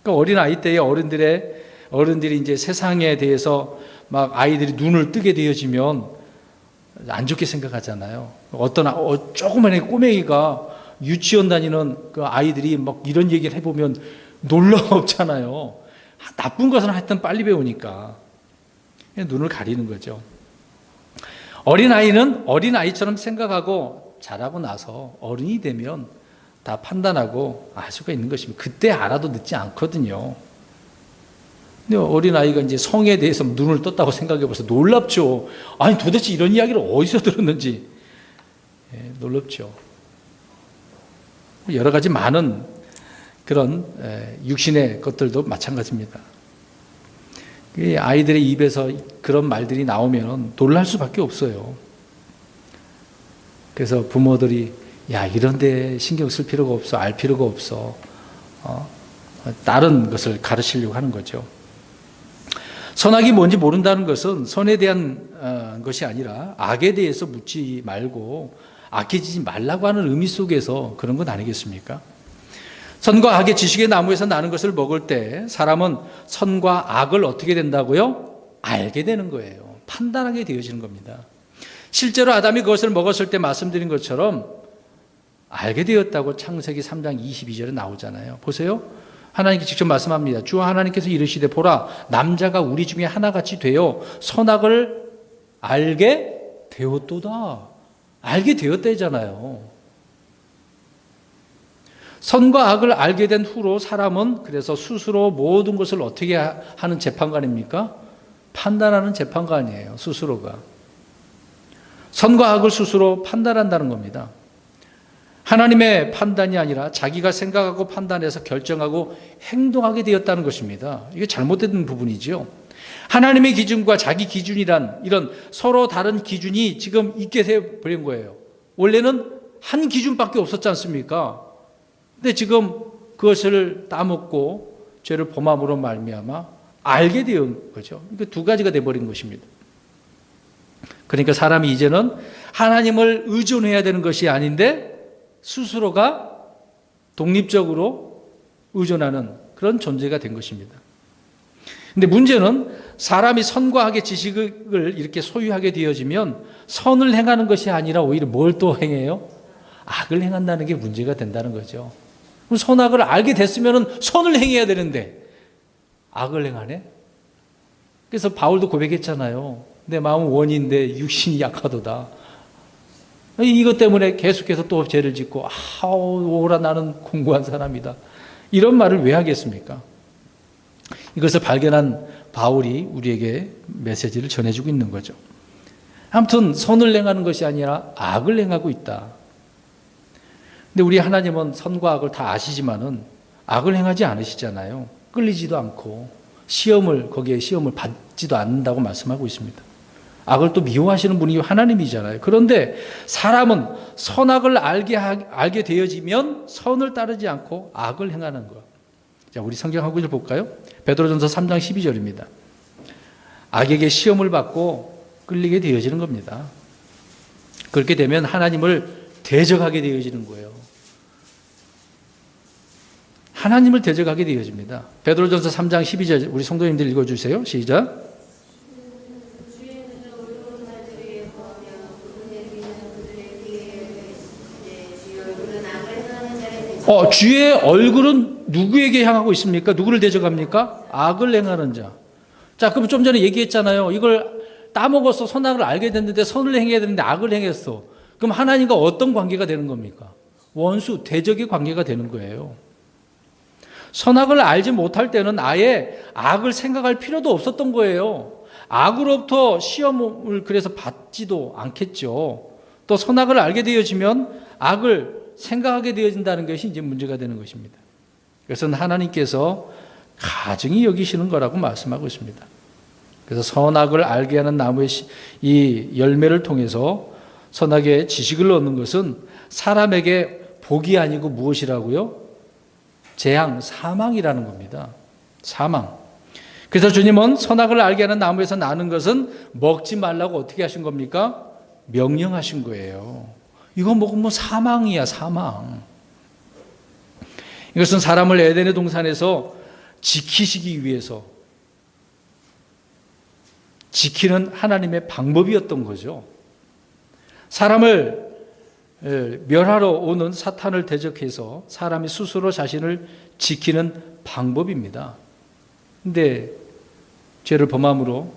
그러니까 어린 아이 때에 어른들이 이제 세상에 대해서 막 아이들이 눈을 뜨게 되어지면 안 좋게 생각하잖아요. 조그만 꼬맹이가 유치원 다니는 그 아이들이 막 이런 얘기를 해보면 놀라가 없잖아요. 나쁜 것은 하여튼 빨리 배우니까 눈을 가리는 거죠. 어린아이는 어린아이처럼 생각하고 자라고 나서 어른이 되면 다 판단하고 알 수가 있는 것입니다. 그때 알아도 늦지 않거든요. 근데 어린아이가 이제 성에 대해서 눈을 떴다고 생각해 보세요. 놀랍죠. 아니 도대체 이런 이야기를 어디서 들었는지. 놀랍죠. 여러 가지 많은 그런 육신의 것들도 마찬가지입니다. 아이들의 입에서 그런 말들이 나오면 놀랄 수밖에 없어요. 그래서 부모들이 야, 이런데 신경 쓸 필요가 없어, 알 필요가 없어, 다른 것을 가르치려고 하는 거죠. 선악이 뭔지 모른다는 것은 선에 대한 것이 아니라 악에 대해서 묻지 말고 악해지지 말라고 하는 의미 속에서 그런 건 아니겠습니까? 선과 악의 지식의 나무에서 나는 것을 먹을 때 사람은 선과 악을 어떻게 된다고요? 알게 되는 거예요. 판단하게 되어지는 겁니다. 실제로 아담이 그것을 먹었을 때 말씀드린 것처럼 알게 되었다고 창세기 3장 22절에 나오잖아요. 보세요. 하나님께 직접 말씀합니다. 주 하나님께서 이르시되 보라, 남자가 우리 중에 하나같이 되어 선악을 알게 되었도다. 알게 되었다잖아요. 선과 악을 알게 된 후로 사람은 그래서 스스로 모든 것을 어떻게 하는 재판관입니까? 판단하는 재판관이에요. 스스로가. 선과 악을 스스로 판단한다는 겁니다. 하나님의 판단이 아니라 자기가 생각하고 판단해서 결정하고 행동하게 되었다는 것입니다. 이게 잘못된 부분이죠. 하나님의 기준과 자기 기준이란 이런 서로 다른 기준이 지금 있게 되어버린 거예요. 원래는 한 기준밖에 없었지 않습니까? 근데 지금 그것을 따먹고 죄를 범함으로 말미암아 알게 된 거죠. 그러니까 두 가지가 돼버린 것입니다. 그러니까 사람이 이제는 하나님을 의존해야 되는 것이 아닌데 스스로가 독립적으로 의존하는 그런 존재가 된 것입니다. 근데 문제는 사람이 선과 악의 지식을 이렇게 소유하게 되어지면 선을 행하는 것이 아니라 오히려 뭘 또 행해요? 악을 행한다는 게 문제가 된다는 거죠. 그럼 선악을 알게 됐으면 선을 행해야 되는데 악을 행하네? 그래서 바울도 고백했잖아요. 내 마음은 원인데 육신이 약하도다. 이것 때문에 계속해서 또 죄를 짓고 오라 나는 공고한 사람이다. 이런 말을 왜 하겠습니까? 이것을 발견한 바울이 우리에게 메시지를 전해주고 있는 거죠. 아무튼 선을 행하는 것이 아니라 악을 행하고 있다. 근데 우리 하나님은 선과 악을 다 아시지만은 악을 행하지 않으시잖아요. 끌리지도 않고 거기에 시험을 받지도 않는다고 말씀하고 있습니다. 악을 또 미워하시는 분이 하나님이잖아요. 그런데 사람은 선악을 알게 되어지면 선을 따르지 않고 악을 행하는 것. 자, 우리 성경 한 구절 볼까요? 베드로전서 3장 12절입니다. 악에게 시험을 받고 끌리게 되어지는 겁니다. 그렇게 되면 하나님을 대적하게 되어지는 거예요. 하나님을 대적하게 되어집니다. 베드로전서 3장 12절 우리 성도님들 읽어주세요. 시작. 주의 얼굴은 누구에게 향하고 있습니까? 누구를 대적합니까? 악을 행하는 자. 자, 그럼 좀 전에 얘기했잖아요. 이걸 따먹어서 선악을 알게 됐는데 선을 행해야 되는데 악을 행했어. 그럼 하나님과 어떤 관계가 되는 겁니까? 원수, 대적의 관계가 되는 거예요. 선악을 알지 못할 때는 아예 악을 생각할 필요도 없었던 거예요. 악으로부터 시험을 그래서 받지도 않겠죠. 또 선악을 알게 되어지면 악을 생각하게 되어진다는 것이 이제 문제가 되는 것입니다. 그것은 하나님께서 가증히 여기시는 거라고 말씀하고 있습니다. 그래서 선악을 알게 하는 나무의 이 열매를 통해서 선악의 지식을 얻는 것은 사람에게 복이 아니고 무엇이라고요? 재앙, 사망이라는 겁니다. 사망. 그래서 주님은 선악을 알게 하는 나무에서 나는 것은 먹지 말라고 어떻게 하신 겁니까? 명령하신 거예요. 이거 먹으면 사망이야, 사망. 이것은 사람을 에덴의 동산에서 지키시기 위해서 지키는 하나님의 방법이었던 거죠. 사람을 멸하러 오는 사탄을 대적해서 사람이 스스로 자신을 지키는 방법입니다. 근데 죄를 범함으로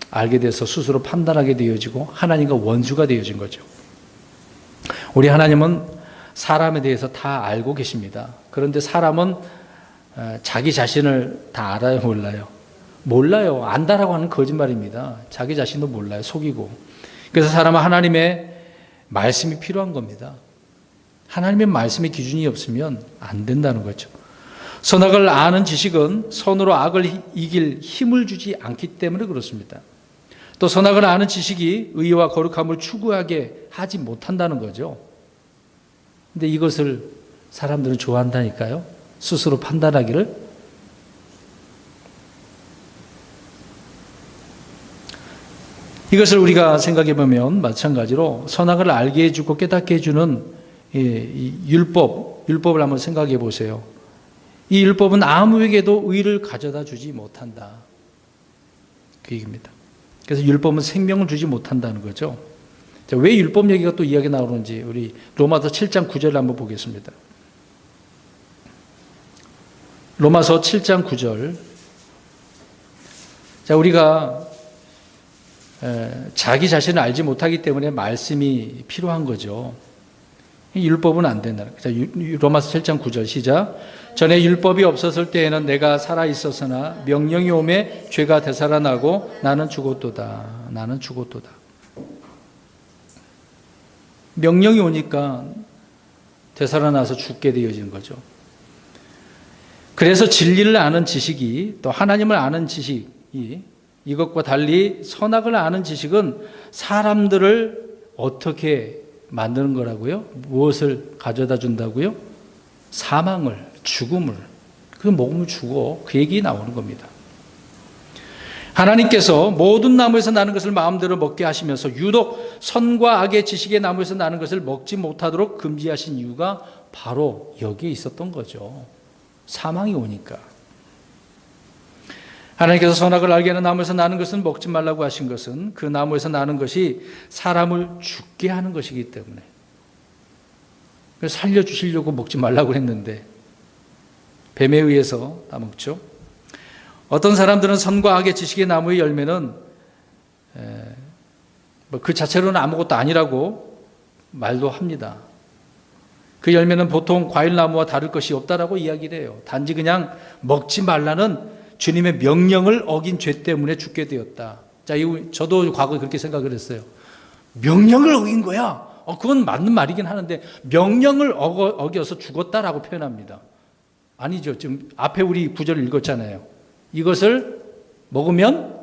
알게 돼서 스스로 판단하게 되어지고 하나님과 원수가 되어진 거죠. 우리 하나님은 사람에 대해서 다 알고 계십니다. 그런데 사람은 자기 자신을 다 알아요, 몰라요? 몰라요. 안다라고 하는 거짓말입니다. 자기 자신도 몰라요. 속이고. 그래서 사람은 하나님의 말씀이 필요한 겁니다. 하나님의 말씀의 기준이 없으면 안 된다는 거죠. 선악을 아는 지식은 선으로 악을 이길 힘을 주지 않기 때문에 그렇습니다. 또 선악을 아는 지식이 의와 거룩함을 추구하게 하지 못한다는 거죠. 근데 이것을 사람들은 좋아한다니까요. 스스로 판단하기를. 이것을 우리가 생각해 보면 마찬가지로 선악을 알게 해주고 깨닫게 해주는 이 율법을 한번 생각해 보세요. 이 율법은 아무에게도 의를 가져다 주지 못한다. 그 얘기입니다. 그래서 율법은 생명을 주지 못한다는 거죠. 자, 왜 율법 얘기가 또 이야기 나오는지 우리 로마서 7장 9절을 한번 보겠습니다. 로마서 7장 9절. 자, 우리가 자기 자신을 알지 못하기 때문에 말씀이 필요한 거죠. 율법은 안 된다. 자, 로마서 7장 9절 시작. 전에 율법이 없었을 때에는 내가 살아 있었으나 명령이 오매 죄가 되살아나고 나는 죽었도다. 나는 죽었도다. 명령이 오니까 되살아나서 죽게 되어진 거죠. 그래서 진리를 아는 지식이 또 하나님을 아는 지식이 이것과 달리 선악을 아는 지식은 사람들을 어떻게 만드는 거라고요? 무엇을 가져다 준다고요? 사망을, 죽음을. 그 먹으면 죽어. 그 얘기 나오는 겁니다. 하나님께서 모든 나무에서 나는 것을 마음대로 먹게 하시면서 유독 선과 악의 지식의 나무에서 나는 것을 먹지 못하도록 금지하신 이유가 바로 여기에 있었던 거죠. 사망이 오니까. 하나님께서 선악을 알게 하는 나무에서 나는 것은 먹지 말라고 하신 것은 그 나무에서 나는 것이 사람을 죽게 하는 것이기 때문에 살려주시려고 먹지 말라고 했는데 뱀에 의해서 다 먹죠. 어떤 사람들은 선과 악의 지식의 나무의 열매는 그 자체로는 아무것도 아니라고 말도 합니다. 그 열매는 보통 과일나무와 다를 것이 없다라고 이야기를 해요. 단지 그냥 먹지 말라는 주님의 명령을 어긴 죄 때문에 죽게 되었다. 자, 저도 과거에 그렇게 생각을 했어요. 명령을 어긴 거야. 그건 맞는 말이긴 하는데 명령을 어겨서 죽었다라고 표현합니다. 아니죠. 지금 앞에 우리 구절을 읽었잖아요. 이것을 먹으면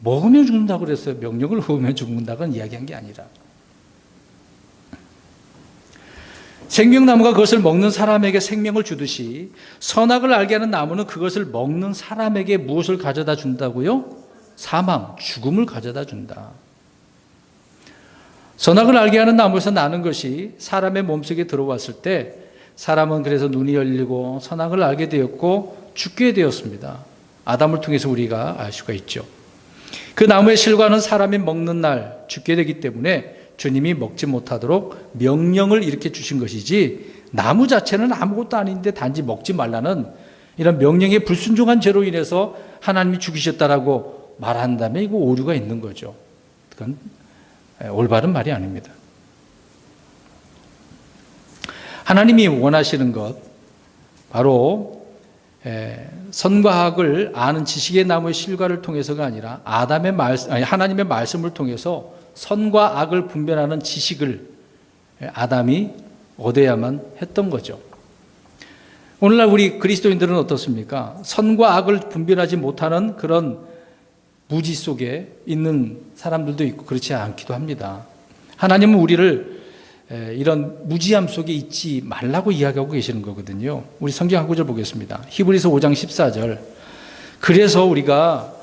죽는다고 그랬어요. 명령을 어기면 죽는다고는 이야기한 게 아니라. 생명나무가 그것을 먹는 사람에게 생명을 주듯이 선악을 알게 하는 나무는 그것을 먹는 사람에게 무엇을 가져다 준다고요? 사망, 죽음을 가져다 준다. 선악을 알게 하는 나무에서 나는 것이 사람의 몸속에 들어왔을 때 사람은 그래서 눈이 열리고 선악을 알게 되었고 죽게 되었습니다. 아담을 통해서 우리가 알 수가 있죠. 그 나무의 실과는 사람이 먹는 날 죽게 되기 때문에 주님이 먹지 못하도록 명령을 이렇게 주신 것이지 나무 자체는 아무것도 아닌데 단지 먹지 말라는 이런 명령에 불순종한 죄로 인해서 하나님이 죽이셨다라고 말한다면 이거 오류가 있는 거죠. 그건 올바른 말이 아닙니다. 하나님이 원하시는 것 바로 선과 악을 아는 지식의 나무의 실과를 통해서가 아니라 하나님의 말씀을 통해서 선과 악을 분별하는 지식을 아담이 얻어야만 했던 거죠. 오늘날 우리 그리스도인들은 어떻습니까? 선과 악을 분별하지 못하는 그런 무지 속에 있는 사람들도 있고 그렇지 않기도 합니다. 하나님은 우리를 이런 무지함 속에 있지 말라고 이야기하고 계시는 거거든요. 우리 성경 한 구절 보겠습니다. 히브리서 5장 14절. 그래서 우리가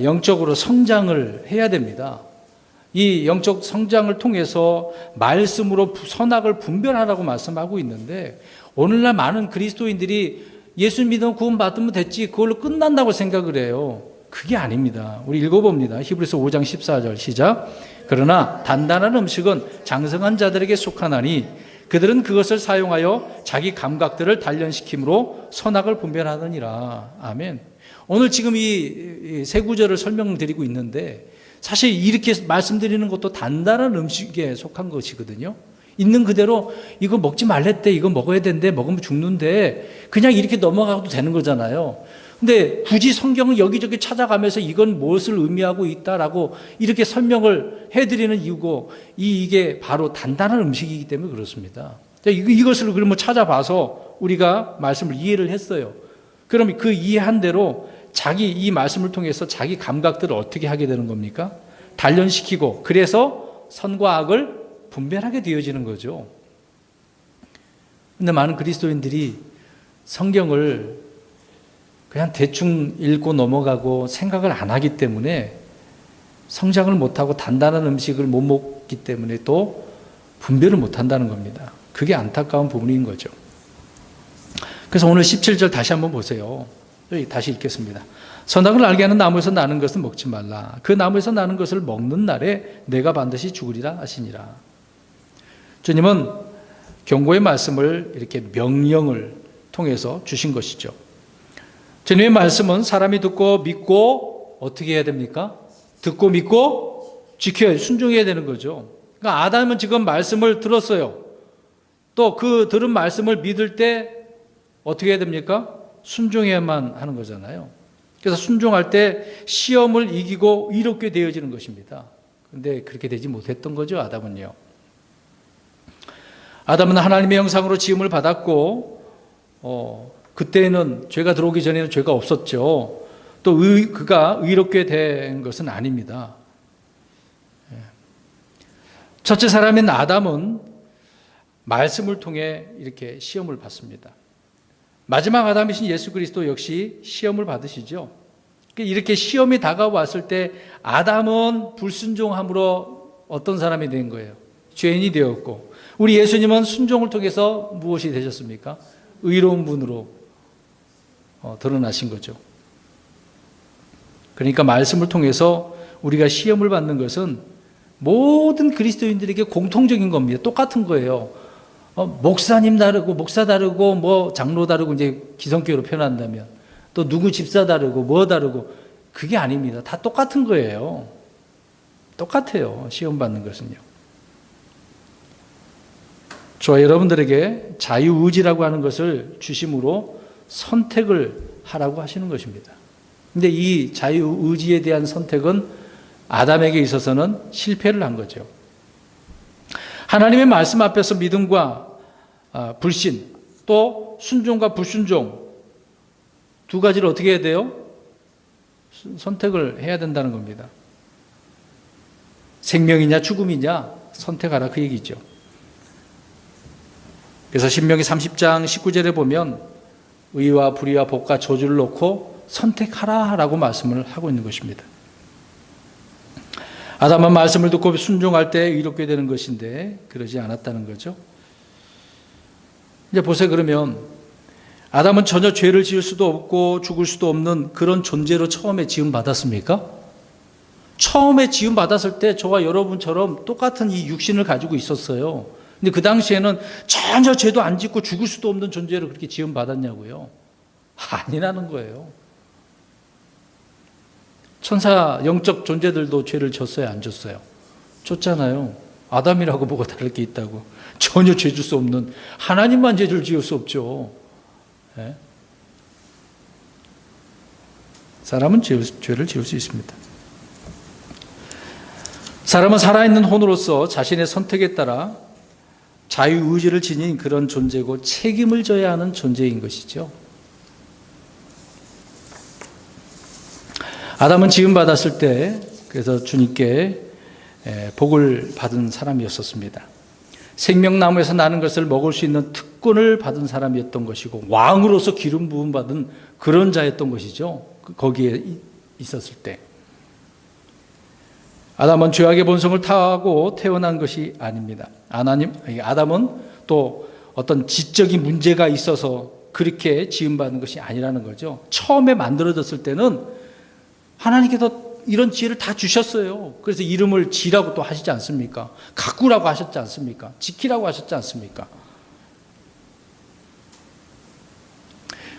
영적으로 성장을 해야 됩니다. 이 영적 성장을 통해서 말씀으로 선악을 분별하라고 말씀하고 있는데 오늘날 많은 그리스도인들이 예수 믿으면 구원받으면 됐지 그걸로 끝난다고 생각을 해요. 그게 아닙니다. 우리 읽어봅니다. 히브리서 5장 14절 시작. 그러나 단단한 음식은 장성한 자들에게 속하나니 그들은 그것을 사용하여 자기 감각들을 단련시킴으로 선악을 분별하느니라. 아멘. 오늘 지금 이 세 구절을 설명드리고 있는데 사실 이렇게 말씀드리는 것도 단단한 음식에 속한 것이거든요. 있는 그대로 이거 먹지 말랬대, 이거 먹어야 된대, 먹으면 죽는데 그냥 이렇게 넘어가도 되는 거잖아요. 근데 굳이 성경을 여기저기 찾아가면서 이건 무엇을 의미하고 있다라고 이렇게 설명을 해드리는 이유고 이게 바로 단단한 음식이기 때문에 그렇습니다. 이것을 그러면 찾아봐서 우리가 말씀을 이해를 했어요. 그럼 그 이해한 대로 자기 이 말씀을 통해서 자기 감각들을 어떻게 하게 되는 겁니까? 단련시키고 그래서 선과 악을 분별하게 되어지는 거죠. 근데 많은 그리스도인들이 성경을 그냥 대충 읽고 넘어가고 생각을 안 하기 때문에 성장을 못하고 단단한 음식을 못 먹기 때문에 또 분별을 못한다는 겁니다. 그게 안타까운 부분인 거죠. 그래서 오늘 17절 다시 한번 보세요. 여기 다시 읽겠습니다. 선악을 알게 하는 나무에서 나는 것은 먹지 말라. 그 나무에서 나는 것을 먹는 날에 내가 반드시 죽으리라 하시니라. 주님은 경고의 말씀을 이렇게 명령을 통해서 주신 것이죠. 주님의 말씀은 사람이 듣고 믿고 어떻게 해야 됩니까? 듣고 믿고 지켜야 순종해야 되는 거죠. 그러니까 아담은 지금 말씀을 들었어요. 또 그 들은 말씀을 믿을 때 어떻게 해야 됩니까? 순종해야만 하는 거잖아요. 그래서 순종할 때 시험을 이기고 이롭게 되어지는 것입니다. 그런데 그렇게 되지 못했던 거죠, 아담은요. 아담은 하나님의 형상으로 지음을 받았고 그때는 죄가 들어오기 전에는 죄가 없었죠. 또 그가 의롭게 된 것은 아닙니다. 첫째 사람인 아담은 말씀을 통해 이렇게 시험을 받습니다. 마지막 아담이신 예수 그리스도 역시 시험을 받으시죠. 이렇게 시험이 다가왔을 때 아담은 불순종함으로 어떤 사람이 된 거예요? 죄인이 되었고, 우리 예수님은 순종을 통해서 무엇이 되셨습니까? 의로운 분으로 드러나신 거죠. 그러니까 말씀을 통해서 우리가 시험을 받는 것은 모든 그리스도인들에게 공통적인 겁니다. 똑같은 거예요. 목사님 다르고 목사 다르고 뭐 장로 다르고 이제 기성교로 표현한다면 또 누구 집사 다르고 뭐 다르고 그게 아닙니다. 다 똑같은 거예요. 똑같아요. 시험 받는 것은요. 저와 여러분들에게 자유의지라고 하는 것을 주심으로 선택을 하라고 하시는 것입니다. 근데 이 자유의지에 대한 선택은 아담에게 있어서는 실패를 한 거죠. 하나님의 말씀 앞에서 믿음과 불신, 또 순종과 불순종 두 가지를 어떻게 해야 돼요? 선택을 해야 된다는 겁니다. 생명이냐 죽음이냐 선택하라 그 얘기죠. 그래서 신명기 30장 19절에 보면 의와 불의와 복과 저주를 놓고 선택하라 라고 말씀을 하고 있는 것입니다. 아담은 말씀을 듣고 순종할 때 의롭게 되는 것인데 그러지 않았다는 거죠. 이제 보세요. 그러면 아담은 전혀 죄를 지을 수도 없고 죽을 수도 없는 그런 존재로 처음에 지음 받았습니까? 처음에 지음 받았을 때 저와 여러분처럼 똑같은 이 육신을 가지고 있었어요. 근데 그 당시에는 전혀 죄도 안 짓고 죽을 수도 없는 존재로 그렇게 지음 받았냐고요? 아니라는 거예요. 천사 영적 존재들도 죄를 졌어요, 안 졌어요? 졌잖아요. 아담이라고 뭐가 다를 게 있다고. 전혀 죄 질 수 없는 하나님만 죄를 지을 수 없죠. 네? 사람은 죄를 지을 수 있습니다. 사람은 살아있는 혼으로서 자신의 선택에 따라 자유의지를 지닌 그런 존재고 책임을 져야 하는 존재인 것이죠. 아담은 지음받았을 때 그래서 주님께 복을 받은 사람이었었습니다. 생명나무에서 나는 것을 먹을 수 있는 특권을 받은 사람이었던 것이고 왕으로서 기름 부음 받은 그런 자였던 것이죠. 거기에 있었을 때. 아담은 죄악의 본성을 타고 태어난 것이 아닙니다. 아담은 또 어떤 지적인 문제가 있어서 그렇게 지음받은 것이 아니라는 거죠. 처음에 만들어졌을 때는 하나님께서 이런 지혜를 다 주셨어요. 그래서 이름을 지라고 또 하시지 않습니까? 가꾸라고 하셨지 않습니까? 지키라고 하셨지 않습니까?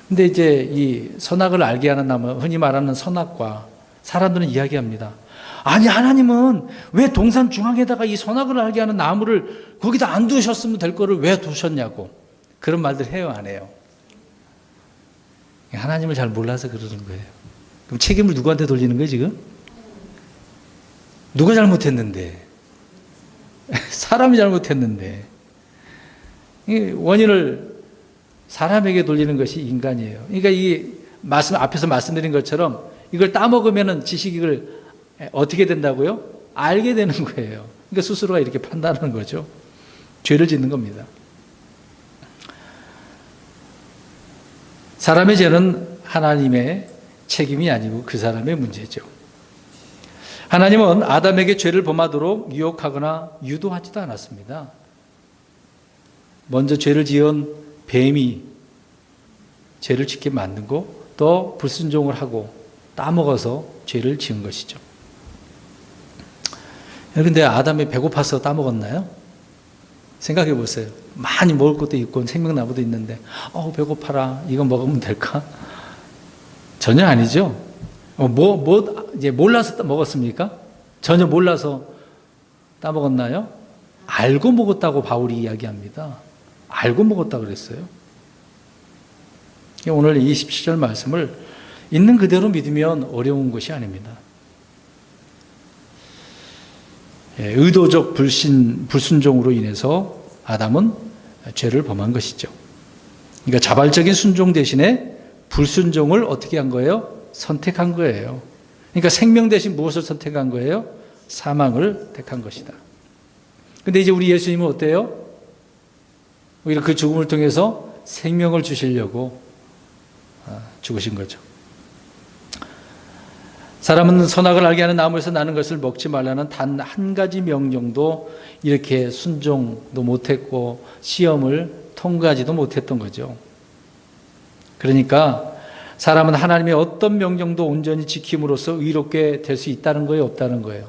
근데 이제 이 선악을 알게 하는 나무, 흔히 말하는 선악과 사람들은 이야기합니다. 아니, 하나님은 왜 동산 중앙에다가 이 선악을 알게 하는 나무를 거기다 안 두셨으면 될 거를 왜 두셨냐고. 그런 말들 해요, 안 해요? 하나님을 잘 몰라서 그러는 거예요. 그럼 책임을 누구한테 돌리는 거예요, 지금? 누가 잘못했는데? 사람이 잘못했는데. 이 원인을 사람에게 돌리는 것이 인간이에요. 그러니까 이 말씀 앞에서 말씀드린 것처럼 이걸 따먹으면은 지식을 어떻게 된다고요? 알게 되는 거예요. 그러니까 스스로가 이렇게 판단하는 거죠. 죄를 짓는 겁니다. 사람의 죄는 하나님의 책임이 아니고 그 사람의 문제죠. 하나님은 아담에게 죄를 범하도록 유혹하거나 유도하지도 않았습니다. 먼저 죄를 지은 뱀이 죄를 짓게 만들고 또 불순종을 하고 따먹어서 죄를 지은 것이죠. 그런데 아담이 배고파서 따먹었나요? 생각해 보세요. 많이 먹을 것도 있고 생명나무도 있는데 배고파라, 이거 먹으면 될까? 전혀 아니죠. 이제 몰라서 먹었습니까? 전혀 몰라서 따먹었나요? 알고 먹었다고 바울이 이야기합니다. 알고 먹었다고 그랬어요. 오늘 27절 말씀을 있는 그대로 믿으면 어려운 것이 아닙니다. 의도적 불순종으로 인해서 아담은 죄를 범한 것이죠. 그러니까 자발적인 순종 대신에 불순종을 어떻게 한 거예요? 선택한 거예요. 그러니까 생명 대신 무엇을 선택한 거예요? 사망을 택한 것이다. 근데 이제 우리 예수님은 어때요? 오히려 그 죽음을 통해서 생명을 주시려고 죽으신 거죠. 사람은 선악을 알게 하는 나무에서 나는 것을 먹지 말라는 단 한 가지 명령도 이렇게 순종도 못했고 시험을 통과하지도 못했던 거죠. 그러니까 사람은 하나님의 어떤 명령도 온전히 지킴으로써 의롭게 될 수 있다는 거예요? 없다는 거예요?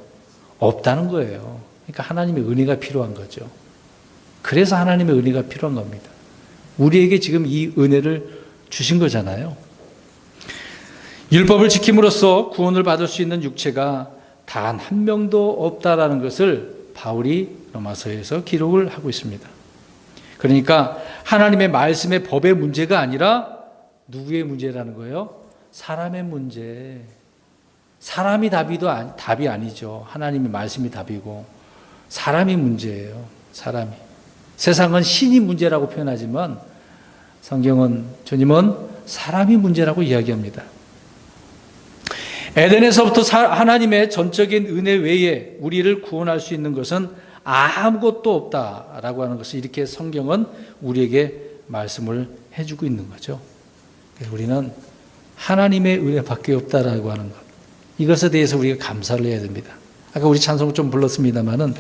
없다는 거예요. 그러니까 하나님의 은혜가 필요한 거죠. 그래서 하나님의 은혜가 필요한 겁니다. 우리에게 지금 이 은혜를 주신 거잖아요. 율법을 지킴으로써 구원을 받을 수 있는 육체가 단 한 명도 없다라는 것을 바울이 로마서에서 기록을 하고 있습니다. 그러니까 하나님의 말씀의 법의 문제가 아니라 누구의 문제라는 거예요? 사람의 문제. 사람이 답이 아니죠. 하나님의 말씀이 답이고 사람이 문제예요. 사람이. 세상은 신이 문제라고 표현하지만 성경은, 주님은 사람이 문제라고 이야기합니다. 에덴에서부터 하나님의 전적인 은혜 외에 우리를 구원할 수 있는 것은 아무것도 없다라고 하는 것을 이렇게 성경은 우리에게 말씀을 해주고 있는 거죠. 우리는 하나님의 은혜밖에 없다라고 하는 것, 이것에 대해서 우리가 감사를 해야 됩니다. 아까 우리 찬송 좀 불렀습니다마는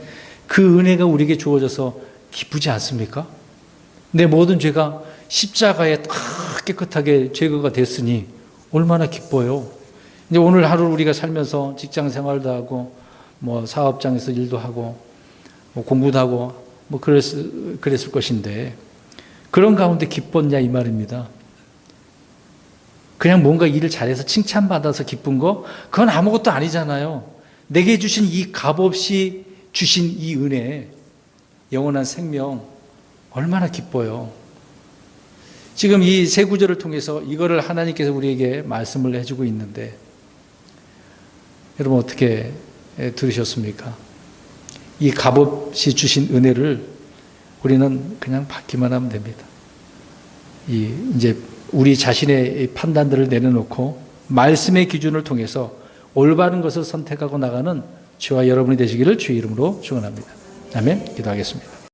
그 은혜가 우리에게 주어져서 기쁘지 않습니까? 내 모든 죄가 십자가에 딱 깨끗하게 제거가 됐으니 얼마나 기뻐요. 이제 오늘 하루 우리가 살면서 직장 생활도 하고 사업장에서 일도 하고 공부도 하고 그랬을 것인데 그런 가운데 기뻤냐 이 말입니다. 그냥 뭔가 일을 잘해서 칭찬받아서 기쁜 거, 그건 아무것도 아니잖아요. 내게 주신 이 값없이 주신 이 은혜, 영원한 생명, 얼마나 기뻐요. 지금 이 세 구절을 통해서 이거를 하나님께서 우리에게 말씀을 해주고 있는데 여러분 어떻게 들으셨습니까? 이 값없이 주신 은혜를 우리는 그냥 받기만 하면 됩니다. 이제 우리 자신의 판단들을 내려놓고 말씀의 기준을 통해서 올바른 것을 선택하고 나가는 저와 여러분이 되시기를 주의 이름으로 축원합니다. 아멘. 기도하겠습니다.